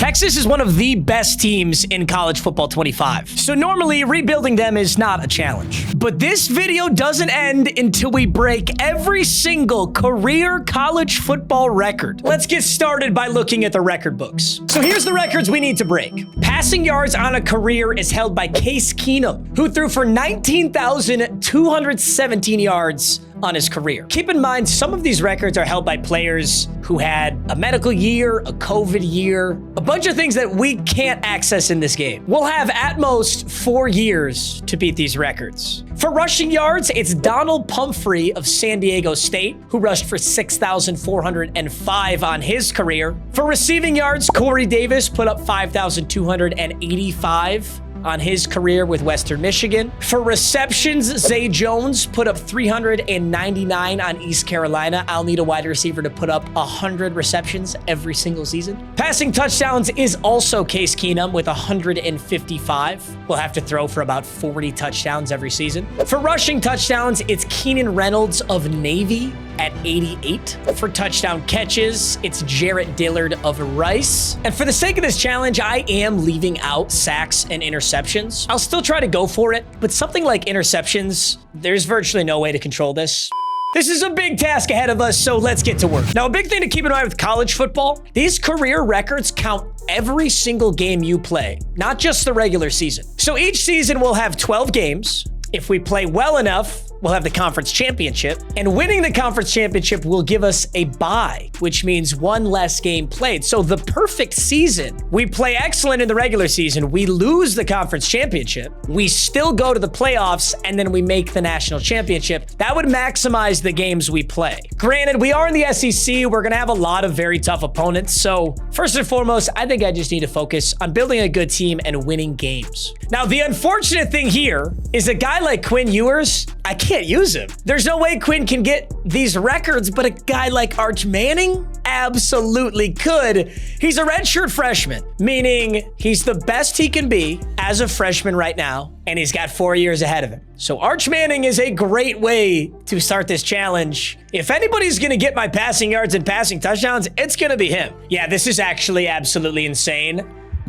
Texas is one of the best teams in college football 25. So normally rebuilding them is not a challenge. But this video doesn't end until we break every single career college football record. Let's get started by looking at the record books. So here's the records we need to break. Passing yards on a career is held by Case Keenum, who threw for 19,217 yards on his career. Keep in mind, some of these records are held by players who had a medical year, a COVID year, a bunch of things that we can't access in this game. We'll have at most 4 years to beat these records. For rushing yards, it's Donald Pumphrey of San Diego State, who rushed for 6,405 on his career. For receiving yards, Corey Davis put up 5,285 on his career with Western Michigan. For receptions, Zay Jones put up 399 on East Carolina. I'll need a wide receiver to put up 100 receptions every single season. Passing touchdowns is also Case Keenum with 155. We'll have to throw for about 40 touchdowns every season. For rushing touchdowns, it's Keenan Reynolds of Navy at 88. For touchdown catches, it's Jarrett Dillard of Rice. And for the sake of this challenge, I am leaving out sacks and interceptions. I'll still try to go for it, but something like interceptions, there's virtually no way to control this. This is a big task ahead of us, so let's get to work. Now, a big thing to keep in mind with college football, these career records count every single game you play, not just the regular season. So each season we'll have 12 games. If we play well enough, we'll have the conference championship, and winning the conference championship will give us a bye, which means one less game played. So the perfect season, we play excellent in the regular season, we lose the conference championship, we still go to the playoffs, and then we make the national championship. That would maximize the games we play. Granted, we are in the SEC, we're gonna have a lot of very tough opponents, so first and foremost, I think I just need to focus on building a good team and winning games. Now, the unfortunate thing here is a guy like Quinn Ewers, I can't use him. There's no way Quinn can get these records, but a guy like Arch Manning absolutely could. He's a redshirt freshman, meaning he's the best he can be as a freshman right now, and he's got 4 years ahead of him. So Arch Manning is a great way to start this challenge. If anybody's gonna get my passing yards and passing touchdowns, it's gonna be him. Yeah, this is actually absolutely insane.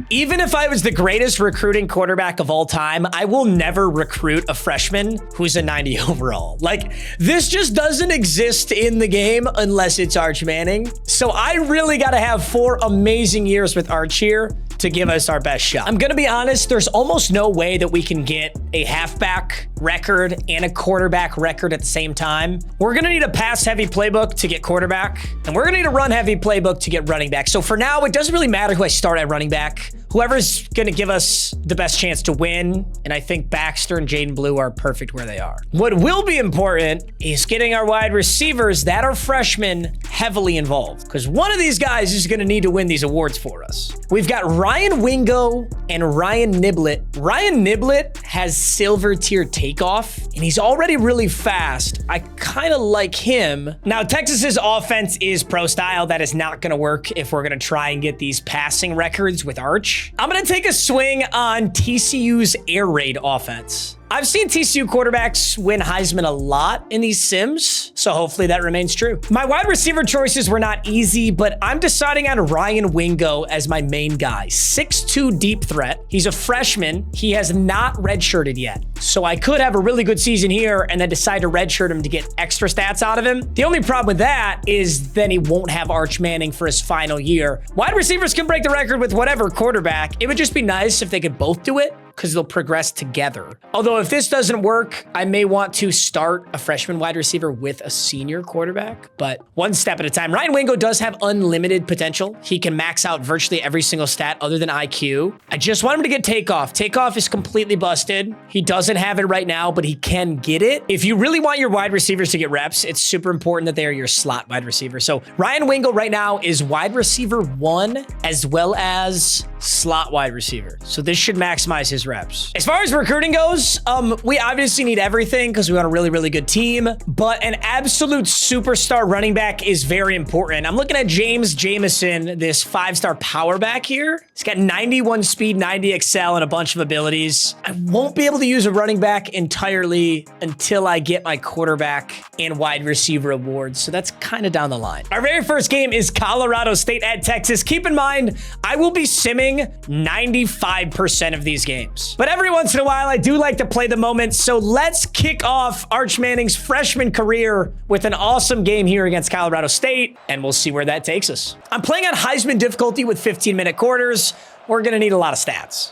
Even if I was the greatest recruiting quarterback of all time, I will never recruit a freshman who's a 90 overall. Like, this just doesn't exist in the game unless it's Arch Manning. So I really got to have 4 amazing years with Arch here to give us our best shot. I'm going to be honest, there's almost no way that we can get a halfback record and a quarterback record at the same time. We're going to need a pass-heavy playbook to get quarterback, and we're going to need a run-heavy playbook to get running back. So for now, it doesn't really matter who I start at running back. Whoever's going to give us the best chance to win, and I think Baxter and Jaden Blue are perfect where they are. What will be important is getting our wide receivers that are freshmen heavily involved, because one of these guys is going to need to win these awards for us. We've got Ryan Wingo and Ryan Niblett. Ryan Niblett has silver tier takeoff, and he's already really fast. I kind of like him. Now, Texas's offense is pro style. That is not going to work if we're going to try and get these passing records with Arch. I'm going to take a swing on TCU's air raid offense. I've seen TCU quarterbacks win Heisman a lot in these sims, so hopefully that remains true. My wide receiver choices were not easy, but I'm deciding on Ryan Wingo as my main guy. 6'2" deep threat. He's a freshman. He has not redshirted yet. So I could have a really good season here and then decide to redshirt him to get extra stats out of him. The only problem with that is then he won't have Arch Manning for his final year. Wide receivers can break the record with whatever quarterback. It would just be nice if they could both do it, because they'll progress together. Although if this doesn't work, I may want to start a freshman wide receiver with a senior quarterback, but one step at a time. Ryan Wingo does have unlimited potential. He can max out virtually every single stat other than IQ. I just want him to get takeoff. Takeoff is completely busted. He doesn't have it right now, but he can get it. If you really want your wide receivers to get reps, it's super important that they are your slot wide receiver. So Ryan Wingo right now is wide receiver 1 as well as slot wide receiver. So this should maximize his his reps. As far as recruiting goes, we obviously need everything because we want a really, really good team, but an absolute superstar running back is very important. I'm looking at James Jamison, this 5-star power back here. He's got 91 speed, 90 excel, and a bunch of abilities. I won't be able to use a running back entirely until I get my quarterback and wide receiver awards, so that's kind of down the line. Our very first game is Colorado State at Texas. Keep in mind, I will be simming 95% of these games, but every once in a while, I do like to play the moment, so let's kick off Arch Manning's freshman career with an awesome game here against Colorado State, and we'll see where that takes us. I'm playing on Heisman difficulty with 15-minute quarters. We're going to need a lot of stats.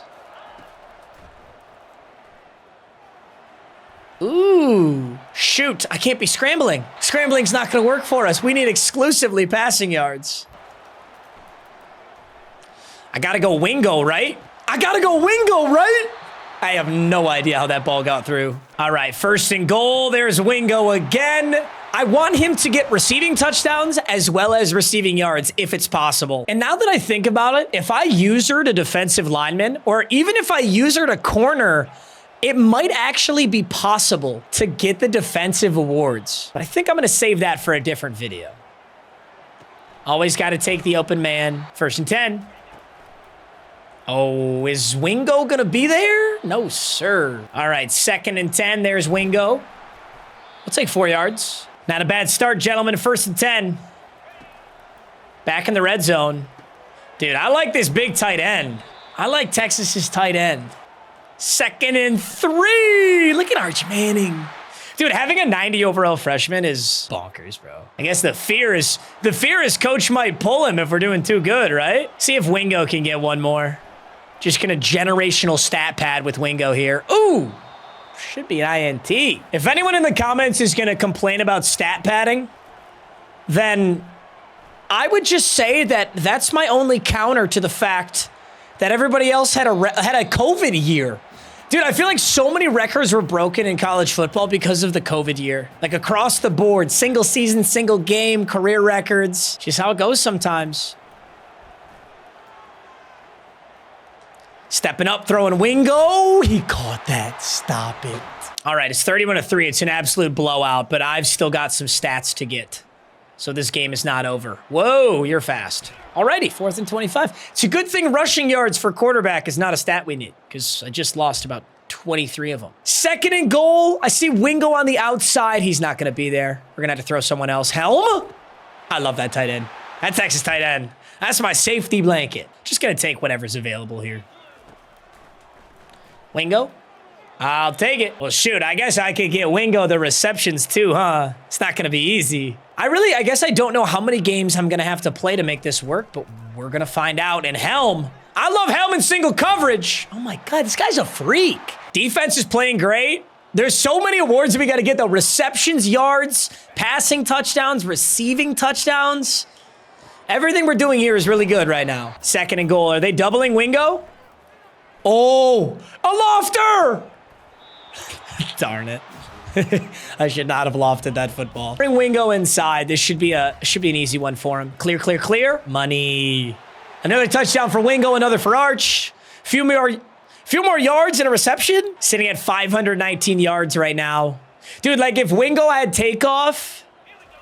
Ooh, shoot. I can't be scrambling. Scrambling's not going to work for us. We need exclusively passing yards. I got to go Wingo, right? I got to go Wingo, right? I have no idea how that ball got through. All right, first and goal. There's Wingo again. I want him to get receiving touchdowns as well as receiving yards if it's possible. And now that I think about it, if I use her to defensive lineman, or even if I use her to corner, it might actually be possible to get the defensive awards. But I think I'm going to save that for a different video. Always got to take the open man. First and 10. Oh, is Wingo going to be there? No, sir. All right, second and 10. There's Wingo. We'll take 4 yards. Not a bad start, gentlemen. First and 10. Back in the red zone. Dude, I like this big tight end. I like Texas's tight end. Second and 3. Look at Arch Manning. Dude, having a 90 overall freshman is bonkers, bro. I guess the fear is coach might pull him if we're doing too good, right? See if Wingo can get one more. Just gonna generational stat pad with Wingo here. Ooh, should be an INT. If anyone in the comments is gonna complain about stat padding, then I would just say that that's my only counter to the fact that everybody else had a COVID year. Dude, I feel like so many records were broken in college football because of the COVID year. Like across the board, single season, single game, career records. Just how it goes sometimes. Stepping up, throwing Wingo. He caught that. Stop it. All right, it's 31-3. It's an absolute blowout, but I've still got some stats to get. So this game is not over. Whoa, you're fast. Alrighty, 4th and 25. It's a good thing rushing yards for quarterback is not a stat we need because I just lost about 23 of them. Second and goal. I see Wingo on the outside. He's not going to be there. We're going to have to throw someone else. Helm? I love that tight end. That Texas tight end. That's my safety blanket. Just going to take whatever's available here. Wingo? I'll take it. Well, shoot, I guess I could get Wingo the receptions too, huh? It's not going to be easy. I guess I don't know how many games I'm going to have to play to make this work, but we're going to find out. And Helm, I love Helm in single coverage. Oh my God, this guy's a freak. Defense is playing great. There's so many awards we got to get though. Receptions, yards, passing touchdowns, receiving touchdowns. Everything we're doing here is really good right now. Second and goal. Are they doubling Wingo? Oh, a lofter. Darn it. I should not have lofted that football. Bring Wingo inside. This should be an easy one for him. Clear, clear, clear. Money. Another touchdown for Wingo, another for Arch. Few more yards and a reception. Sitting at 519 yards right now. Dude, like if Wingo had takeoff,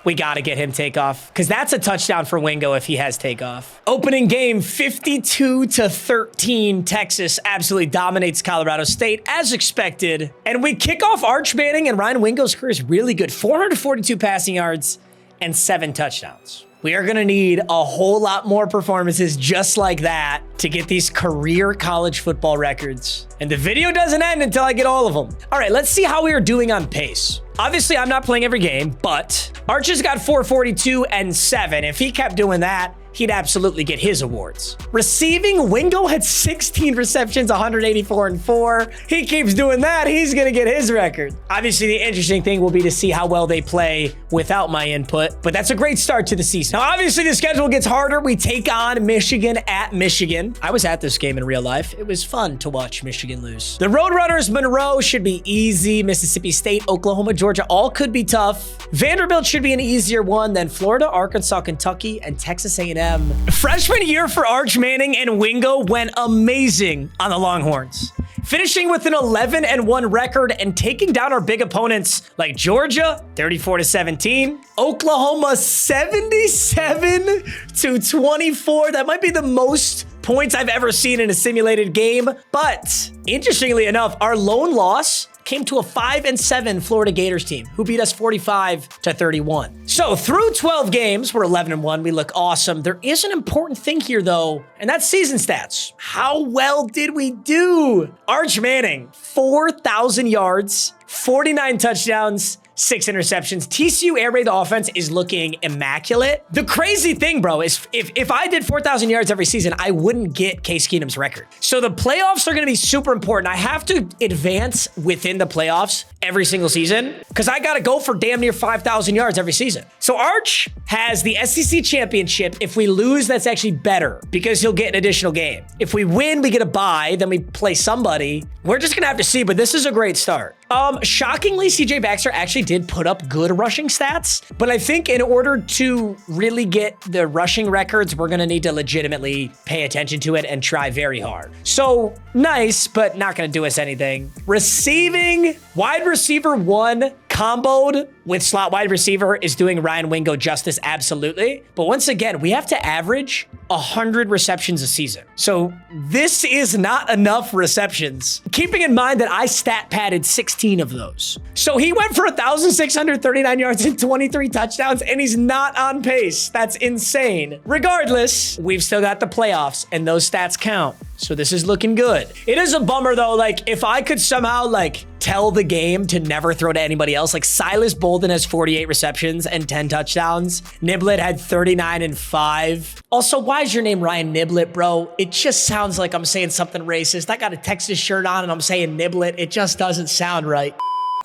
we got to get him takeoff because that's a touchdown for Wingo if he has takeoff. Opening game, 52-13. Texas absolutely dominates Colorado State as expected. And we kick off Arch Manning, and Ryan Wingo's career is really good. 442 passing yards and 7 touchdowns. We are going to need a whole lot more performances just like that to get these career college football records. And the video doesn't end until I get all of them. All right, let's see how we are doing on pace. Obviously, I'm not playing every game, but Arch has got 442 and 7. If he kept doing that, he'd absolutely get his awards. Receiving, Wingo had 16 receptions, 184 and 4. He keeps doing that, he's gonna get his record. Obviously, the interesting thing will be to see how well they play without my input, but that's a great start to the season. Now, obviously, the schedule gets harder. We take on Michigan at Michigan. I was at this game in real life. It was fun to watch Michigan lose. The Roadrunners, Monroe should be easy. Mississippi State, Oklahoma, Georgia, all could be tough. Vanderbilt should be an easier one than Florida, Arkansas, Kentucky, and Texas A&M. Freshman year for Arch Manning and Wingo went amazing on the Longhorns. finishing with an 11-1 record and taking down our big opponents like Georgia, 34-17, Oklahoma, 77-24. That might be the most points I've ever seen in a simulated game. But interestingly enough, our lone loss came to a 5-7 Florida Gators team who beat us 45-31. So through 12 games, we're 11-1. We look awesome. There is an important thing here though, and that's season stats. How well did we do? Arch Manning, 4,000 yards, 49 touchdowns, 6 interceptions. TCU air raid offense is looking immaculate. The crazy thing, bro, is if I did 4,000 yards every season, I wouldn't get Case Keenum's record. So the playoffs are going to be super important. I have to advance within the playoffs every single season because I got to go for damn near 5,000 yards every season. So Arch has the SEC championship. If we lose, that's actually better because he'll get an additional game. If we win, we get a bye, then we play somebody. We're just going to have to see, but this is a great start. Shockingly, CJ Baxter actually did put up good rushing stats, but I think in order to really get the rushing records, we're going to need to legitimately pay attention to it and try very hard. So nice, but not going to do us anything. Receiving, wide receiver 1 comboed with slot wide receiver is doing Ryan Wingo justice, absolutely. But once again, we have to average 100 receptions a season. So this is not enough receptions. Keeping in mind that I stat padded 16 of those. So he went for 1,639 yards and 23 touchdowns, and he's not on pace. That's insane. Regardless, we've still got the playoffs, and those stats count. So this is looking good. It is a bummer though, like if I could somehow like tell the game to never throw to anybody else, like Silas Bolden has 48 receptions and 10 touchdowns. Niblet had 39 and 5. Also, why is your name Ryan Niblet, bro? It just sounds like I'm saying something racist. I got a Texas shirt on and I'm saying Niblet. It just doesn't sound right.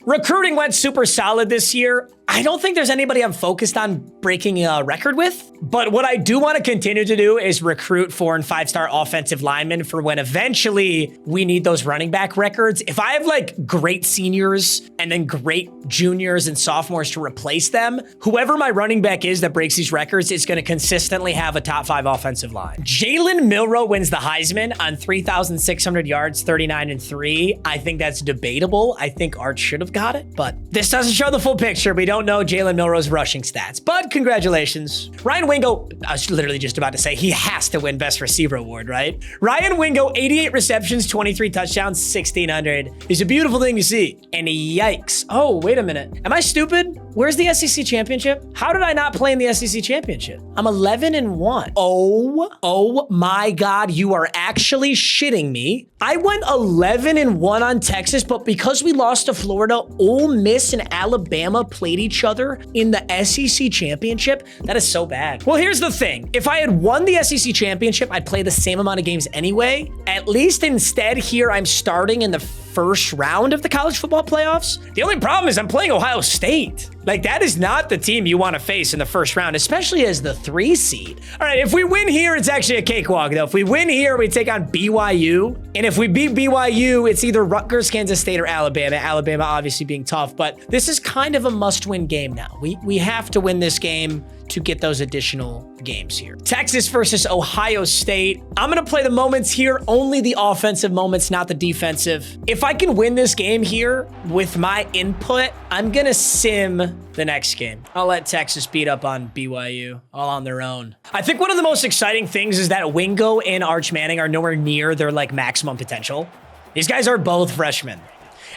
Recruiting went super solid this year. I don't think there's anybody I'm focused on breaking a record with, but what I do want to continue to do is recruit 4- and 5-star offensive linemen for when eventually we need those running back records. If I have like great seniors and then great juniors and sophomores to replace them, whoever my running back is that breaks these records is going to consistently have a top 5 offensive line. Jalen Milroe wins the Heisman on 3,600 yards, 39 and 3. I think that's debatable. I think Art should have got it, but this doesn't show the full picture. We don't know Jalen Milroe's rushing stats, but congratulations. Ryan Wingo, I was literally just about to say he has to win Best Receiver Award, right? Ryan Wingo, 88 receptions, 23 touchdowns, 1,600. It's a beautiful thing to see. And yikes. Oh, wait a minute. Am I stupid? Where's the SEC championship? How did I not play in the SEC championship? I'm 11-1. Oh my God, you are actually shitting me. I went 11-1 on Texas, but because we lost to Florida, Ole Miss and Alabama played each other in the SEC championship. That is so bad. Well, here's the thing. If I had won the SEC championship, I'd play the same amount of games anyway. At least instead here, I'm starting in the first round of the college football playoffs. The only problem is I'm playing Ohio State. Like, that is not the team you want to face in the first round, especially as the 3 seed. All right, if we win here, it's actually a cakewalk, though. If we win here, we take on BYU. And if we beat BYU, it's either Rutgers, Kansas State, or Alabama. Alabama obviously being tough, but this is kind of a must-win game now. We have to win this game to get those additional games here. Texas versus Ohio State. I'm going to play the moments here, only the offensive moments, not the defensive. If I can win this game here with my input, I'm going to sim the next game. I'll let Texas beat up on BYU all on their own. I think one of the most exciting things is that Wingo and Arch Manning are nowhere near their like maximum potential. These guys are both freshmen.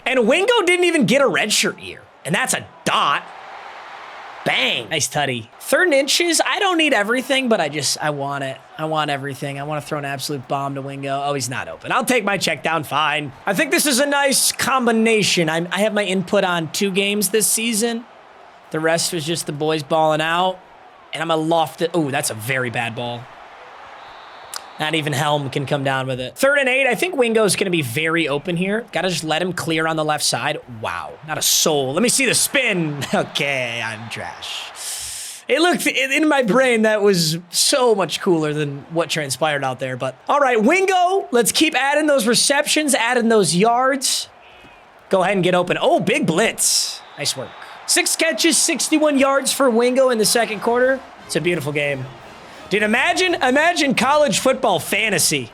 And Wingo didn't even get a redshirt year. And that's a dot. Bang. Nice tutty. 3rd and inches. I don't need everything, but I want it. I want everything. I want to throw an absolute bomb to Wingo. Oh, he's not open. I'll take my check down fine. I think this is a nice combination. I have my input on 2 games this season. The rest was just the boys balling out. And I'm a lofted. Oh, that's a very bad ball. Not even Helm can come down with it. 3rd and 8. I think Wingo's going to be very open here. Got to just let him clear on the left side. Wow. Not a soul. Let me see the spin. Okay, I'm trash. It looked, in my brain, that was so much cooler than what transpired out there. But all right, Wingo, let's keep adding those receptions, adding those yards. Go ahead and get open. Oh, big blitz. Nice work. 6 catches, 61 yards for Wingo in the 2nd quarter. It's a beautiful game. Dude, imagine college football fantasy.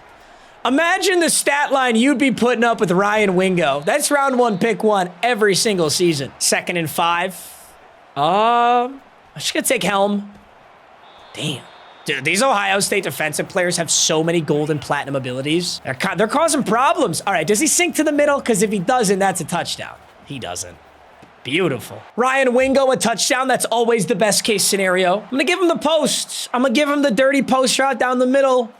Imagine the stat line you'd be putting up with Ryan Wingo. That's round 1, pick 1 every single season. 2nd and 5. I'm just gonna take Helm. Damn. Dude, these Ohio State defensive players have so many gold and platinum abilities. They're causing problems. All right, does he sink to the middle? Because if he doesn't, that's a touchdown. He doesn't. Beautiful. Ryan Wingo, a touchdown. That's always the best case scenario. I'm going to give him the post. I'm going to give him the dirty post route down the middle.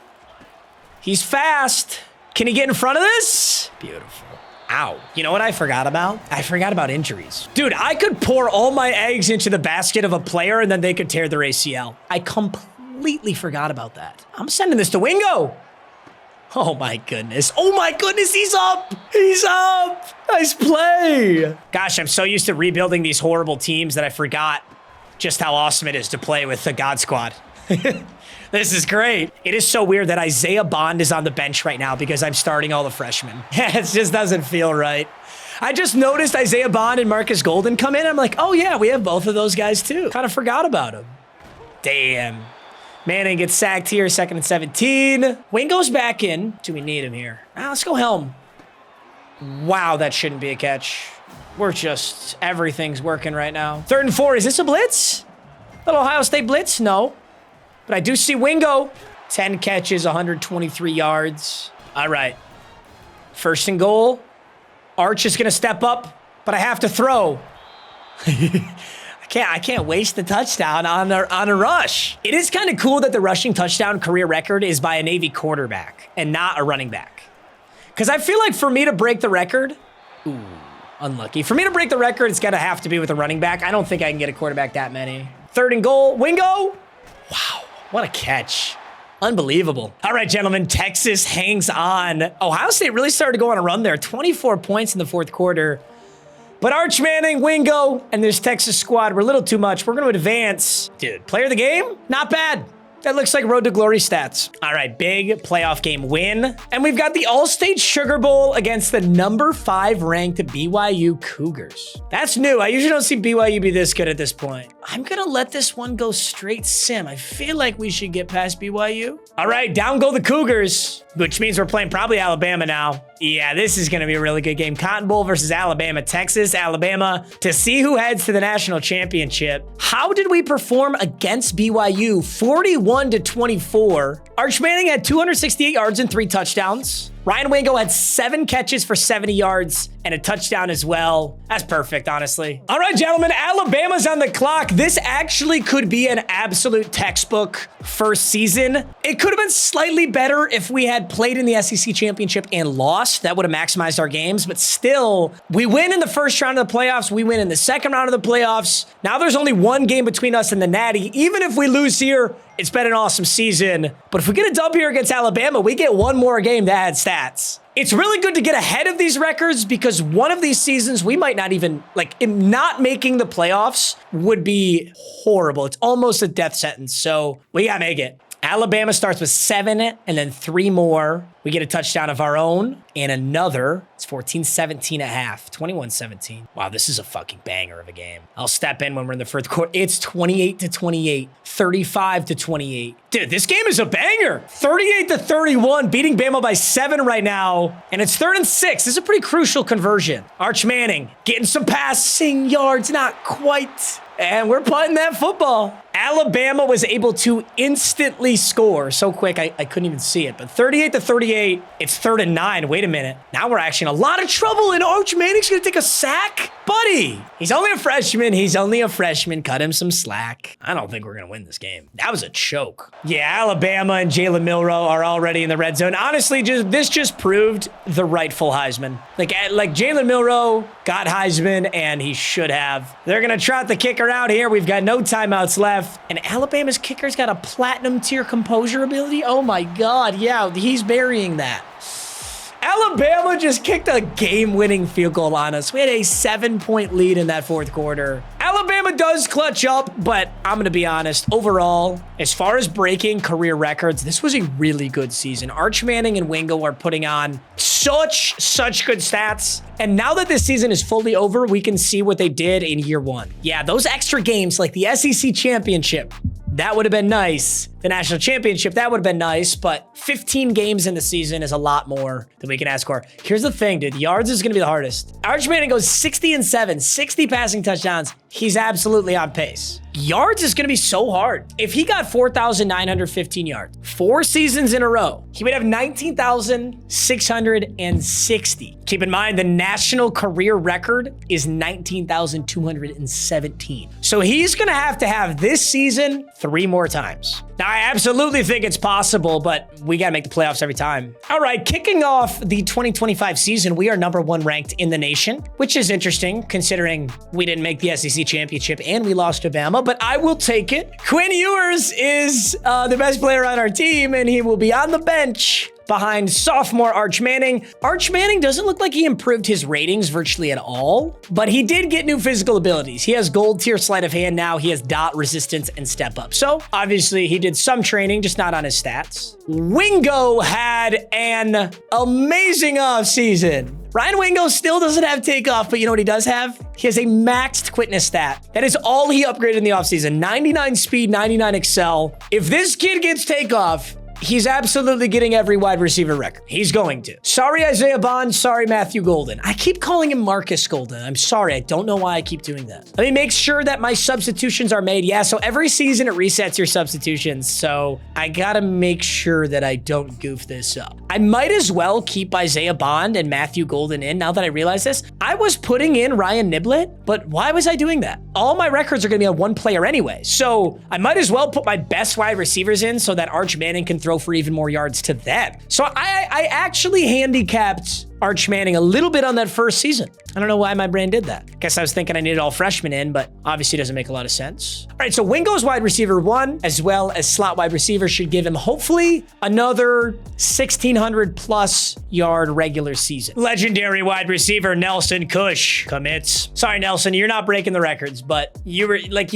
He's fast. Can he get in front of this? Beautiful. Ow. You know what I forgot about? I forgot about injuries. Dude, I could pour all my eggs into the basket of a player and then they could tear their ACL. I completely forgot about that. I'm sending this to Wingo. Oh my goodness. Oh my goodness, he's up. He's up. Nice play. Gosh, I'm so used to rebuilding these horrible teams that I forgot just how awesome it is to play with the God Squad. This is great. It is so weird that Isaiah Bond is on the bench right now because I'm starting all the freshmen. It just doesn't feel right. I just noticed Isaiah Bond and Marcus Golden come in. I'm like, oh yeah, we have both of those guys too. Kind of forgot about them. Damn. Manning gets sacked here, 2nd and 17. Wingo's back in. Do we need him here? Let's go Helm. Wow, that shouldn't be a catch. We're just, everything's working right now. 3rd and 4, is this a blitz? Little Ohio State blitz? No. But I do see Wingo. 10 catches, 123 yards. All right. 1st and goal. Arch is gonna step up, but I have to throw. I can't waste the touchdown on a rush. It is kind of cool that the rushing touchdown career record is by a Navy quarterback and not a running back. Because I feel like for me to break the record, ooh, unlucky. For me to break the record, it's gonna have to be with a running back. I don't think I can get a quarterback that many. 3rd and goal, Wingo. Wow, what a catch. Unbelievable. All right, gentlemen, Texas hangs on. Ohio State really started to go on a run there. 24 points in the 4th quarter. But Arch Manning, Wingo, and this Texas squad were a little too much. We're going to advance. Dude, player of the game? Not bad. That looks like Road to Glory stats. All right, big playoff game win. And we've got the All-State Sugar Bowl against the number 5 ranked BYU Cougars. That's new. I usually don't see BYU be this good at this point. I'm going to let this one go straight sim. I feel like we should get past BYU. All right, down go the Cougars, which means we're playing probably Alabama now. Yeah, this is going to be a really good game. Cotton Bowl versus Alabama. Texas, Alabama, to see who heads to the national championship. How did we perform against BYU? 41-24. Arch Manning had 268 yards and 3 touchdowns. Ryan Wingo had 7 catches for 70 yards and a touchdown as well. That's perfect, honestly. All right, gentlemen, Alabama's on the clock. This actually could be an absolute textbook first season. It could have been slightly better if we had played in the SEC championship and lost. That would have maximized our games, but still, we win in the first round of the playoffs. We win in the second round of the playoffs. Now there's only one game between us and the Natty. Even if we lose here, it's been an awesome season. But if we get a dub here against Alabama, we get one more game to add stats. It's really good to get ahead of these records because one of these seasons, we might not even, not making the playoffs would be horrible. It's almost a death sentence. So we gotta make it. Alabama starts with 7 and then 3 more. We get a touchdown of our own and another. It's 14-17 at half, 21-17. Wow, this is a fucking banger of a game. I'll step in when we're in the 4th quarter. It's 28-28, 35-28. Dude, this game is a banger. 38-31, beating Bama by 7 right now. And it's 3rd and 6. This is a pretty crucial conversion. Arch Manning getting some passing yards, not quite. And we're punting that football. Alabama was able to instantly score so quick I couldn't even see it. But 38-38, it's 3rd and 9. Wait a minute. Now we're actually in a lot of trouble, and Arch Manning's gonna take a sack? Buddy, he's only a freshman. He's only a freshman. Cut him some slack. I don't think we're gonna win this game. That was a choke. Yeah, Alabama and Jalen Milroe are already in the red zone. Honestly, this just proved the rightful Heisman. Like Jalen Milroe got Heisman, and he should have. They're gonna trot the kicker out here. We've got no timeouts left. And Alabama's kicker's got a platinum tier composure ability. Oh my God, yeah, he's burying that. Alabama just kicked a game-winning field goal on us. We had a 7-point lead in that 4th quarter. Alabama does clutch up, but I'm going to be honest. Overall, as far as breaking career records, this was a really good season. Arch Manning and Wingo are putting on such good stats. And now that this season is fully over, we can see what they did in year 1. Yeah, those extra games like the SEC championship, that would have been nice. the national championship. That would have been nice, but 15 games in the season is a lot more than we can ask for. Here's the thing, dude. Yards is going to be the hardest. Arch Manning goes 60-7, 60 passing touchdowns. He's absolutely on pace. Yards is going to be so hard. If he got 4,915 yards 4 seasons in a row, he would have 19,660. Keep in mind, the national career record is 19,217. So he's going to have this season 3 more times. Now, I absolutely think it's possible, but we got to make the playoffs every time. All right, kicking off the 2025 season, we are #1 ranked in the nation, which is interesting considering we didn't make the SEC championship and we lost to Bama, but I will take it. Quinn Ewers is the best player on our team, and he will be on the bench behind sophomore Arch Manning. Arch Manning doesn't look like he improved his ratings virtually at all, but he did get new physical abilities. He has gold tier sleight of hand now. He has dot resistance and step up. So obviously he did some training, just not on his stats. Wingo had an amazing offseason. Ryan Wingo still doesn't have takeoff, but you know what he does have? He has a maxed quickness stat. That is all he upgraded in the offseason. 99 speed, 99 excel. If this kid gets takeoff, he's absolutely getting every wide receiver record. He's going to. Sorry, Isaiah Bond. Sorry, Matthew Golden. I keep calling him Marcus Golden. I'm sorry. I don't know why I keep doing that. Let me make sure that my substitutions are made. Yeah, so every season it resets your substitutions. So I gotta make sure that I don't goof this up. I might as well keep Isaiah Bond and Matthew Golden in now that I realize this. I was putting in Ryan Niblett, but why was I doing that? All my records are gonna be on one player anyway. So I might as well put my best wide receivers in so that Arch Manning can throw for even more yards to them. So I actually handicapped Arch Manning a little bit on that first season. I don't know why my brain did that. Guess I was thinking I needed all freshmen in, but obviously doesn't make a lot of sense. All right, so Wingo's wide receiver 1, as well as slot wide receiver, should give him hopefully another 1,600 plus yard regular season. Legendary wide receiver Nelson Cush commits. Sorry, Nelson, you're not breaking the records, but you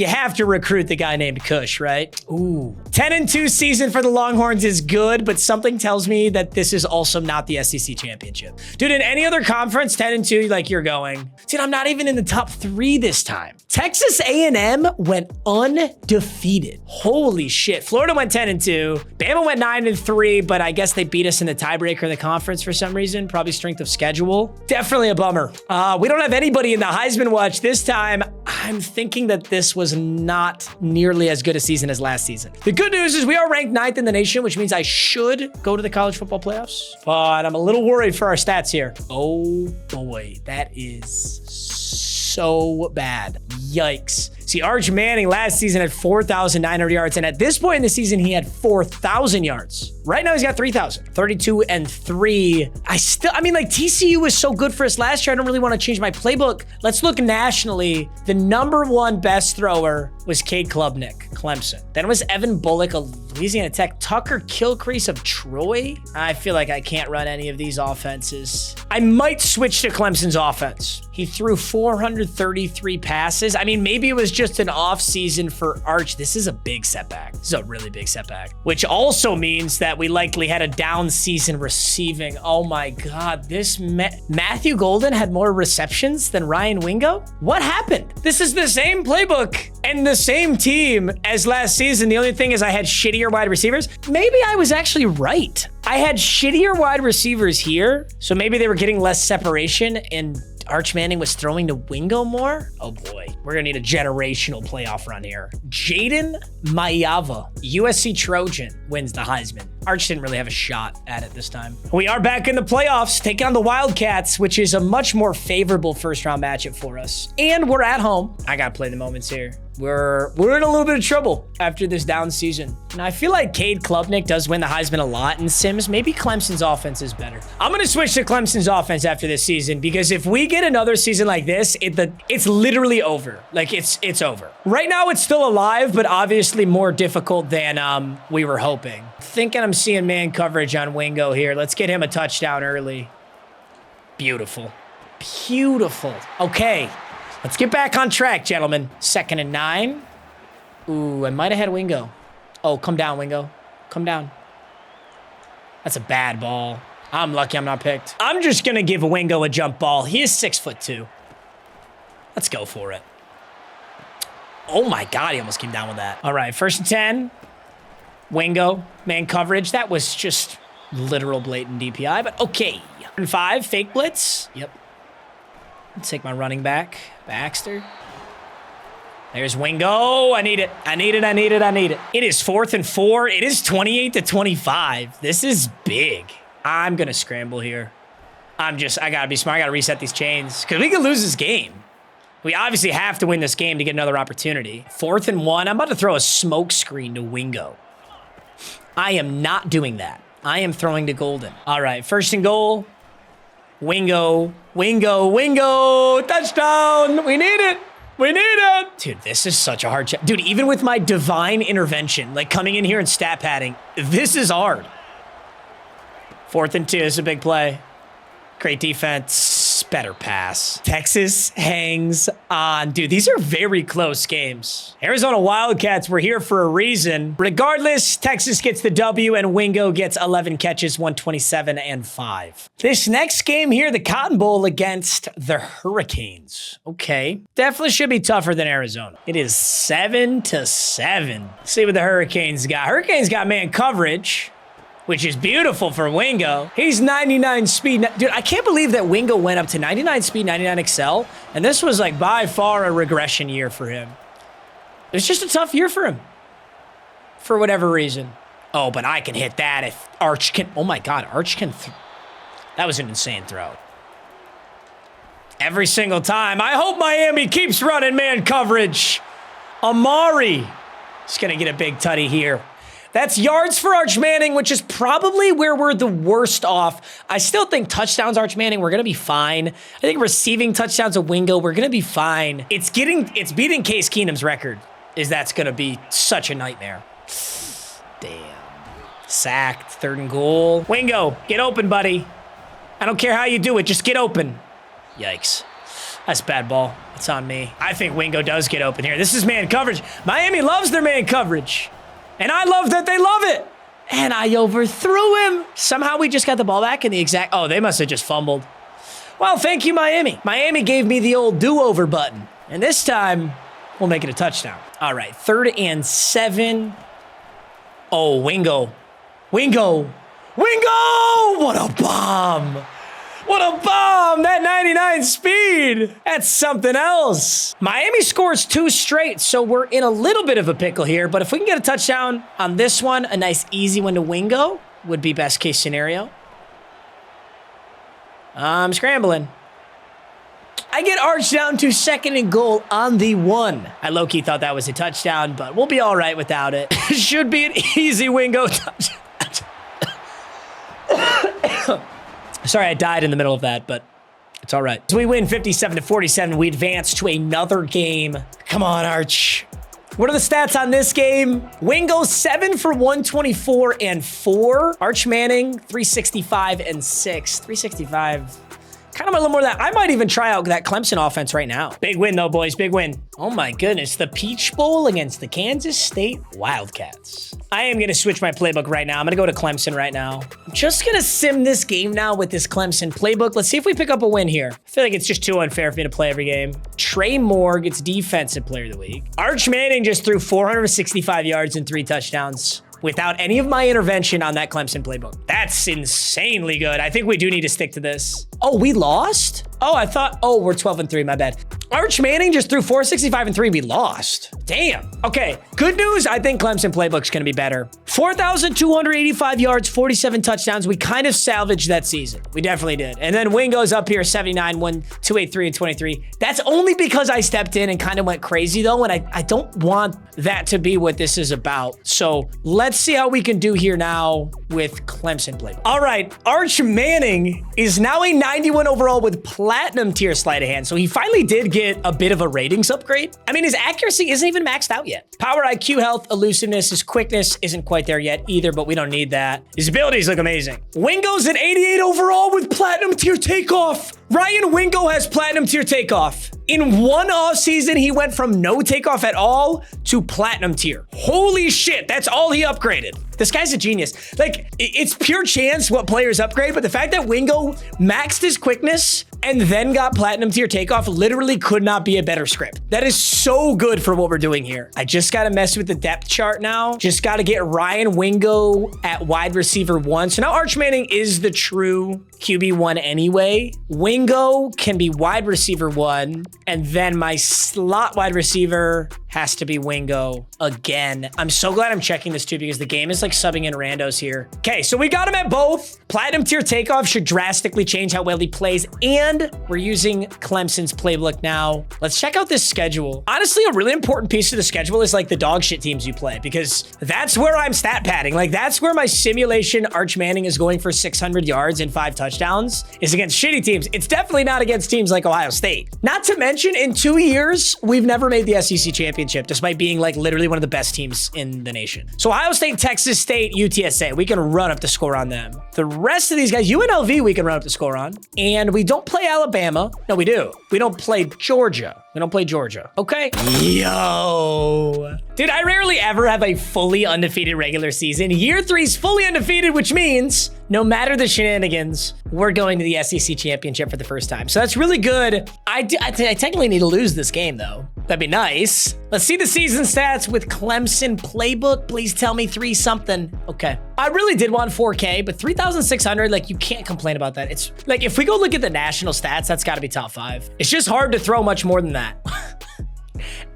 have to recruit the guy named Cush, right? Ooh. 10-2 season for the Longhorns is good, but something tells me that this is also not the SEC championship. Dude, in any other conference, 10-2, like you're going. Dude, I'm not even in the top 3 this time. Texas A&M went undefeated. Holy shit. Florida went 10-2. Bama went 9-3, but I guess they beat us in the tiebreaker of the conference for some reason. Probably strength of schedule. Definitely a bummer. We don't have anybody in the Heisman watch this time. I'm thinking that this was not nearly as good a season as last season. The good news is we are ranked 9th in the nation, which means I should go to the college football playoffs. But I'm a little worried for our stats here. Oh boy, that is so bad. Yikes. See, Arch Manning last season had 4,900 yards, and at this point in the season, he had 4,000 yards. Right now, he's got 3,000. 32-3. I mean, like, TCU was so good for us last year, I don't really want to change my playbook. Let's look nationally. The #1 best thrower was Cade Klubnik, Clemson. Then it was Evan Bullock of Louisiana Tech. Tucker Kilcrease of Troy. I feel like I can't run any of these offenses. I might switch to Clemson's offense. He threw 433 passes. I mean, maybe it was just an off season for Arch. This is a big setback. This is a really big setback, which also means that we likely had a down season receiving. Oh my God, this Matthew Golden had more receptions than Ryan Wingo? What happened? This is the same playbook and the same team as last season. The only thing is I had shittier wide receivers. Maybe I was actually right. I had shittier wide receivers here, so maybe they were getting less separation and Arch Manning was throwing to Wingo more? Oh boy, we're gonna need a generational playoff run here. Jaden Mayava, USC Trojan, wins the Heisman. Arch didn't really have a shot at it this time. We are back in the playoffs, taking on the Wildcats, which is a much more favorable first round matchup for us. And we're at home. I gotta play the moments here. We're in a little bit of trouble after this down season. And I feel like Cade Klubnik does win the Heisman a lot in Sims. Maybe Clemson's offense is better. I'm going to switch to Clemson's offense after this season because if we get another season like this, it's literally over. Like, it's over. Right now, it's still alive, but obviously more difficult than we were hoping. Thinking I'm seeing man coverage on Wingo here. Let's get him a touchdown early. Beautiful. Beautiful. Okay. Let's get back on track, gentlemen. 2nd and 9. Ooh, I might have had Wingo. Oh, come down, Wingo. Come down. That's a bad ball. I'm lucky I'm not picked. I'm just going to give Wingo a jump ball. He is 6'2". Let's go for it. Oh, my God. He almost came down with that. All right, 1st and 10. Wingo, man coverage. That was just literal blatant DPI, but okay. 5, fake blitz. Yep. I'll take my running back, Baxter. There's Wingo. I need it. I need it. I need it. I need it. It is 4th and 4. It is 28-25. This is big. I'm going to scramble here. I got to be smart. I got to reset these chains because we could lose this game. We obviously have to win this game to get another opportunity. 4th and 1. I'm about to throw a smoke screen to Wingo. I am not doing that. I am throwing to Golden. All right, 1st and goal. Wingo, Wingo, Wingo, touchdown. We need it. We need it. Dude, this is such a hard check. Dude, even with my divine intervention, like coming in here and stat padding, this is hard. 4th and 2, this is a big play. Great defense, better pass. Texas hangs on. Dude, these are very close games. Arizona Wildcats were here for a reason. Regardless, Texas gets the W and Wingo gets 11 catches, 127 and 5. This next game here, the Cotton Bowl against the Hurricanes. Okay, definitely should be tougher than Arizona. It is 7-7. Let's see what the Hurricanes got. Hurricanes got man coverage, which is beautiful for Wingo. He's 99 speed. Dude, I can't believe that Wingo went up to 99 speed, 99 excel, and this was like by far a regression year for him. It was just a tough year for him for whatever reason. Oh, but I can hit that if Arch can. Oh my God, Arch can. That was an insane throw. Every single time. I hope Miami keeps running man coverage. Amari is going to get a big tutty here. That's yards for Arch Manning, which is probably where we're the worst off. I still think touchdowns, Arch Manning, we're going to be fine. I think receiving touchdowns of Wingo, we're going to be fine. It's beating Case Keenum's record, that's going to be such a nightmare. Damn. Sacked, 3rd and goal. Wingo, get open, buddy. I don't care how you do it, just get open. Yikes. That's a bad ball. It's on me. I think Wingo does get open here. This is man coverage. Miami loves their man coverage. And I love that they love it. And I overthrew him. Somehow we just got the ball back in the exact... Oh, they must have just fumbled. Well, thank you, Miami. Miami gave me the old do-over button. And this time, we'll make it a touchdown. All right, 3rd and 7. Oh, Wingo. Wingo. Wingo! What a bomb. What a bomb! That 99 speed! That's something else. Miami scores 2 straight, so we're in a little bit of a pickle here, but if we can get a touchdown on this one, a nice easy one to Wingo would be best case scenario. I'm scrambling. I get Arch down to 2nd and goal on the 1. I low-key thought that was a touchdown, but we'll be all right without it. Should be an easy Wingo touchdown. Sorry, I died in the middle of that, but it's all right. So we win 57-47. We advance to another game. Come on, Arch. What are the stats on this game? Wingo, 7 for 124 and 4. Arch Manning, 365 and 6. 365. Kind of a little more of that. I might even try out that Clemson offense right now. Big win, though, boys. Big win. Oh, my goodness. The Peach Bowl against the Kansas State Wildcats. I am going to switch my playbook right now. I'm going to go to Clemson right now. I'm just going to sim this game now with this Clemson playbook. Let's see if we pick up a win here. I feel like it's just too unfair for me to play every game. Trey Moore gets Defensive Player of the Week. Arch Manning just threw 465 yards and 3 touchdowns. Without any of my intervention on that Clemson playbook. That's insanely good. I think we do need to stick to this. Oh, we lost? Oh, I thought, oh, we're 12-3, my bad. Arch Manning just threw 465 and 3. We lost. Damn. Okay, good news. I think Clemson playbook's going to be better. 4,285 yards, 47 touchdowns. We kind of salvaged that season. We definitely did. And then Wingo's up here, 79, 1, 283, and 23. That's only because I stepped in and kind of went crazy, though, and I don't want that to be what this is about. So let's see how we can do here now with Clemson playbook. All right, Arch Manning is now a 91 overall with platinum tier sleight of hand. So he finally did get a bit of a ratings upgrade. I mean, his accuracy isn't even maxed out yet. Power, IQ, health, elusiveness, his quickness isn't quite there yet either, but we don't need that. His abilities look amazing. Wingo's an 88 overall with platinum tier takeoff. Ryan Wingo has platinum tier takeoff. In one offseason, he went from no takeoff at all to platinum tier. Holy shit, that's all he upgraded. This guy's a genius. Like, it's pure chance what players upgrade, but the fact that Wingo maxed his quickness and then got platinum tier takeoff literally could not be a better script. That is so good for what we're doing here. I just got to mess with the depth chart now. Just got to get Ryan Wingo at wide receiver 1. So now Arch Manning is the true QB1 anyway. Wingo can be wide receiver 1, and then my slot wide receiver has to be Wingo again. I'm so glad I'm checking this too because the game is like subbing in randos here. Okay, so we got him at both. Platinum tier takeoff should drastically change how well he plays, and we're using Clemson's playbook now. Let's check out this schedule. Honestly, a really important piece of the schedule is like the dog shit teams you play, because that's where I'm stat padding. Like, that's where my simulation Arch Manning is going for 600 yards and 5 touchdowns is against shitty teams. It's definitely not against teams like Ohio State. Not to mention, in 2 years, we've never made the SEC championship, despite being like literally one of the best teams in the nation. So Ohio State, Texas State, UTSA, we can run up the score on them. The rest of these guys, UNLV, we can run up the score on. And we don't play Alabama. No, we do. We don't play Georgia. We don't play Georgia. Okay. Yo. Dude, I rarely ever have a fully undefeated regular season. Year 3's fully undefeated, which means no matter the shenanigans, we're going to the SEC championship for the first time. So that's really good. I technically need to lose this game, though. That'd be nice. Let's see the season stats with Clemson playbook. Please tell me 3 something. Okay. I really did want 4K, but 3,600, like, you can't complain about that. It's like, if we go look at the national stats, that's got to be top 5. It's just hard to throw much more than that.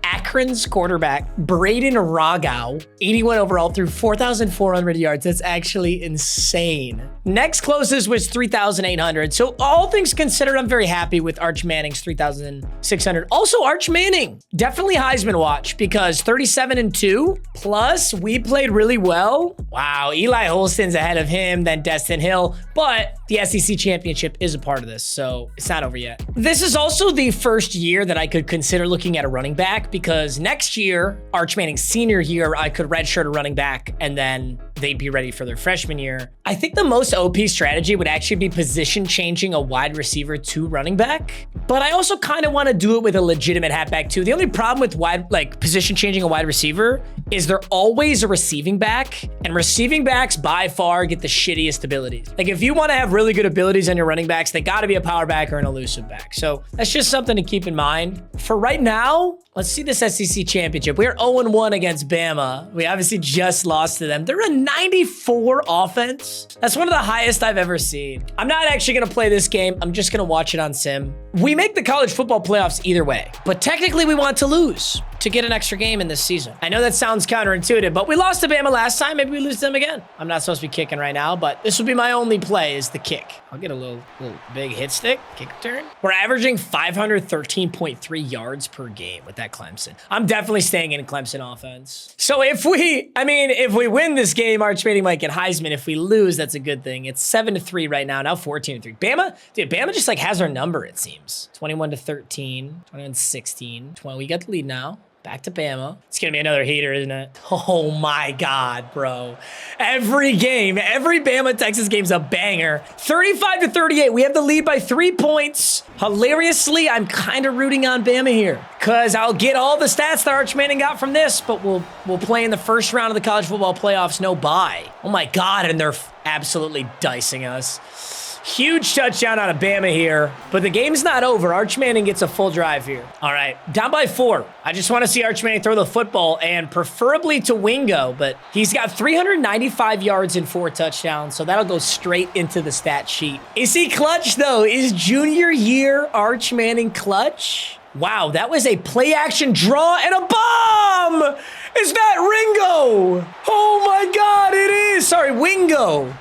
Akron's quarterback, Braden Ragau, 81 overall, threw 4,400 yards. That's actually insane. Next closest was 3,800. So all things considered, I'm very happy with Arch Manning's 3,600. Also, Arch Manning, definitely Heisman watch, because 37-2, plus we played really well. Wow, Eli Holston's ahead of him, then Destin Hill, but the SEC championship is a part of this, so it's not over yet. This is also the first year that I could consider looking at a running back, because next year, Arch Manning's senior year, I could redshirt a running back and then they'd be ready for their freshman year. I think the most OP strategy would actually be position changing a wide receiver to running back, but I also kind of want to do it with a legitimate halfback too. The only problem with position changing a wide receiver is they're always a receiving back, and receiving backs by far get the shittiest abilities. Like, if you want to have really good abilities on your running backs, they got to be a power back or an elusive back. So that's just something to keep in mind. For right now, let's see this SEC championship. We're 0-1 against Bama. We obviously just lost to them. They're a 94 offense. That's one of the highest I've ever seen. I'm not actually going to play this game. I'm just going to watch it on sim. We make the college football playoffs either way, but technically we want to lose to get an extra game in this season. I know that sounds counterintuitive, but we lost to Bama last time. Maybe we lose to them again. I'm not supposed to be kicking right now, but this will be my only play, is the kick. I'll get a little big hit stick, kick return. We're averaging 513.3 yards per game with that Clemson. I'm definitely staying in Clemson offense. So if we win this game, Arch Manning might get Heisman. If we lose, that's a good thing. It's 7-3 right now 14-3. Bama just like has our number, it seems. 21-13, 21-16, 20. We got the lead now. Back to Bama. It's going to be another heater, isn't it? Oh my God, bro. Every game, every Bama-Texas game's a banger. 35-38. We have the lead by 3 points. Hilariously, I'm kind of rooting on Bama here, because I'll get all the stats that Arch Manning got from this, but we'll play in the first round of the college football playoffs, no bye. Oh my God, and they're absolutely dicing us. Huge touchdown out of Bama here, but the game's not over. Arch Manning gets a full drive here. All right, down by 4. I just want to see Arch Manning throw the football, and preferably to Wingo, but he's got 395 yards and 4 touchdowns, so that'll go straight into the stat sheet. Is he clutch, though? Is junior year Arch Manning clutch? Wow, that was a play-action draw and a bomb! Is that Ringo? Oh my God, it is! Sorry, Wingo.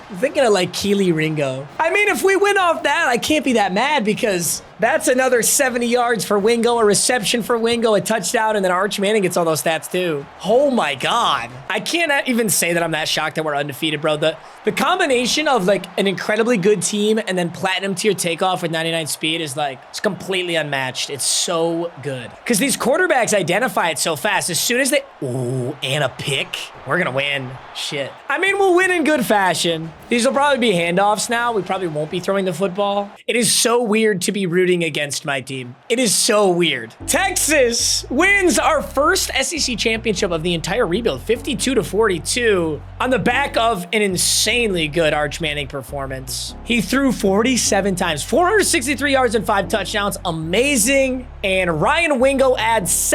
I'm thinking of like Keely Ringo. I mean, if we win off that, I can't be that mad, because that's another 70 yards for Wingo, a reception for Wingo, a touchdown, and then Arch Manning gets all those stats too. Oh my God. I can't even say that I'm that shocked that we're undefeated, bro. The combination of like an incredibly good team and then platinum tier takeoff with 99 speed is like, it's completely unmatched. It's so good. Because these quarterbacks identify it so fast. As soon as they, ooh, and a pick, we're gonna win. Shit. I mean, we'll win in good fashion. These will probably be handoffs now. We probably won't be throwing the football. It is so weird to be rooting rooting against my team. It is so weird. Texas wins our first SEC championship of the entire rebuild, 52-42, on the back of an insanely good Arch Manning performance. He threw 47 times, 463 yards and 5 touchdowns. Amazing. And Ryan Wingo adds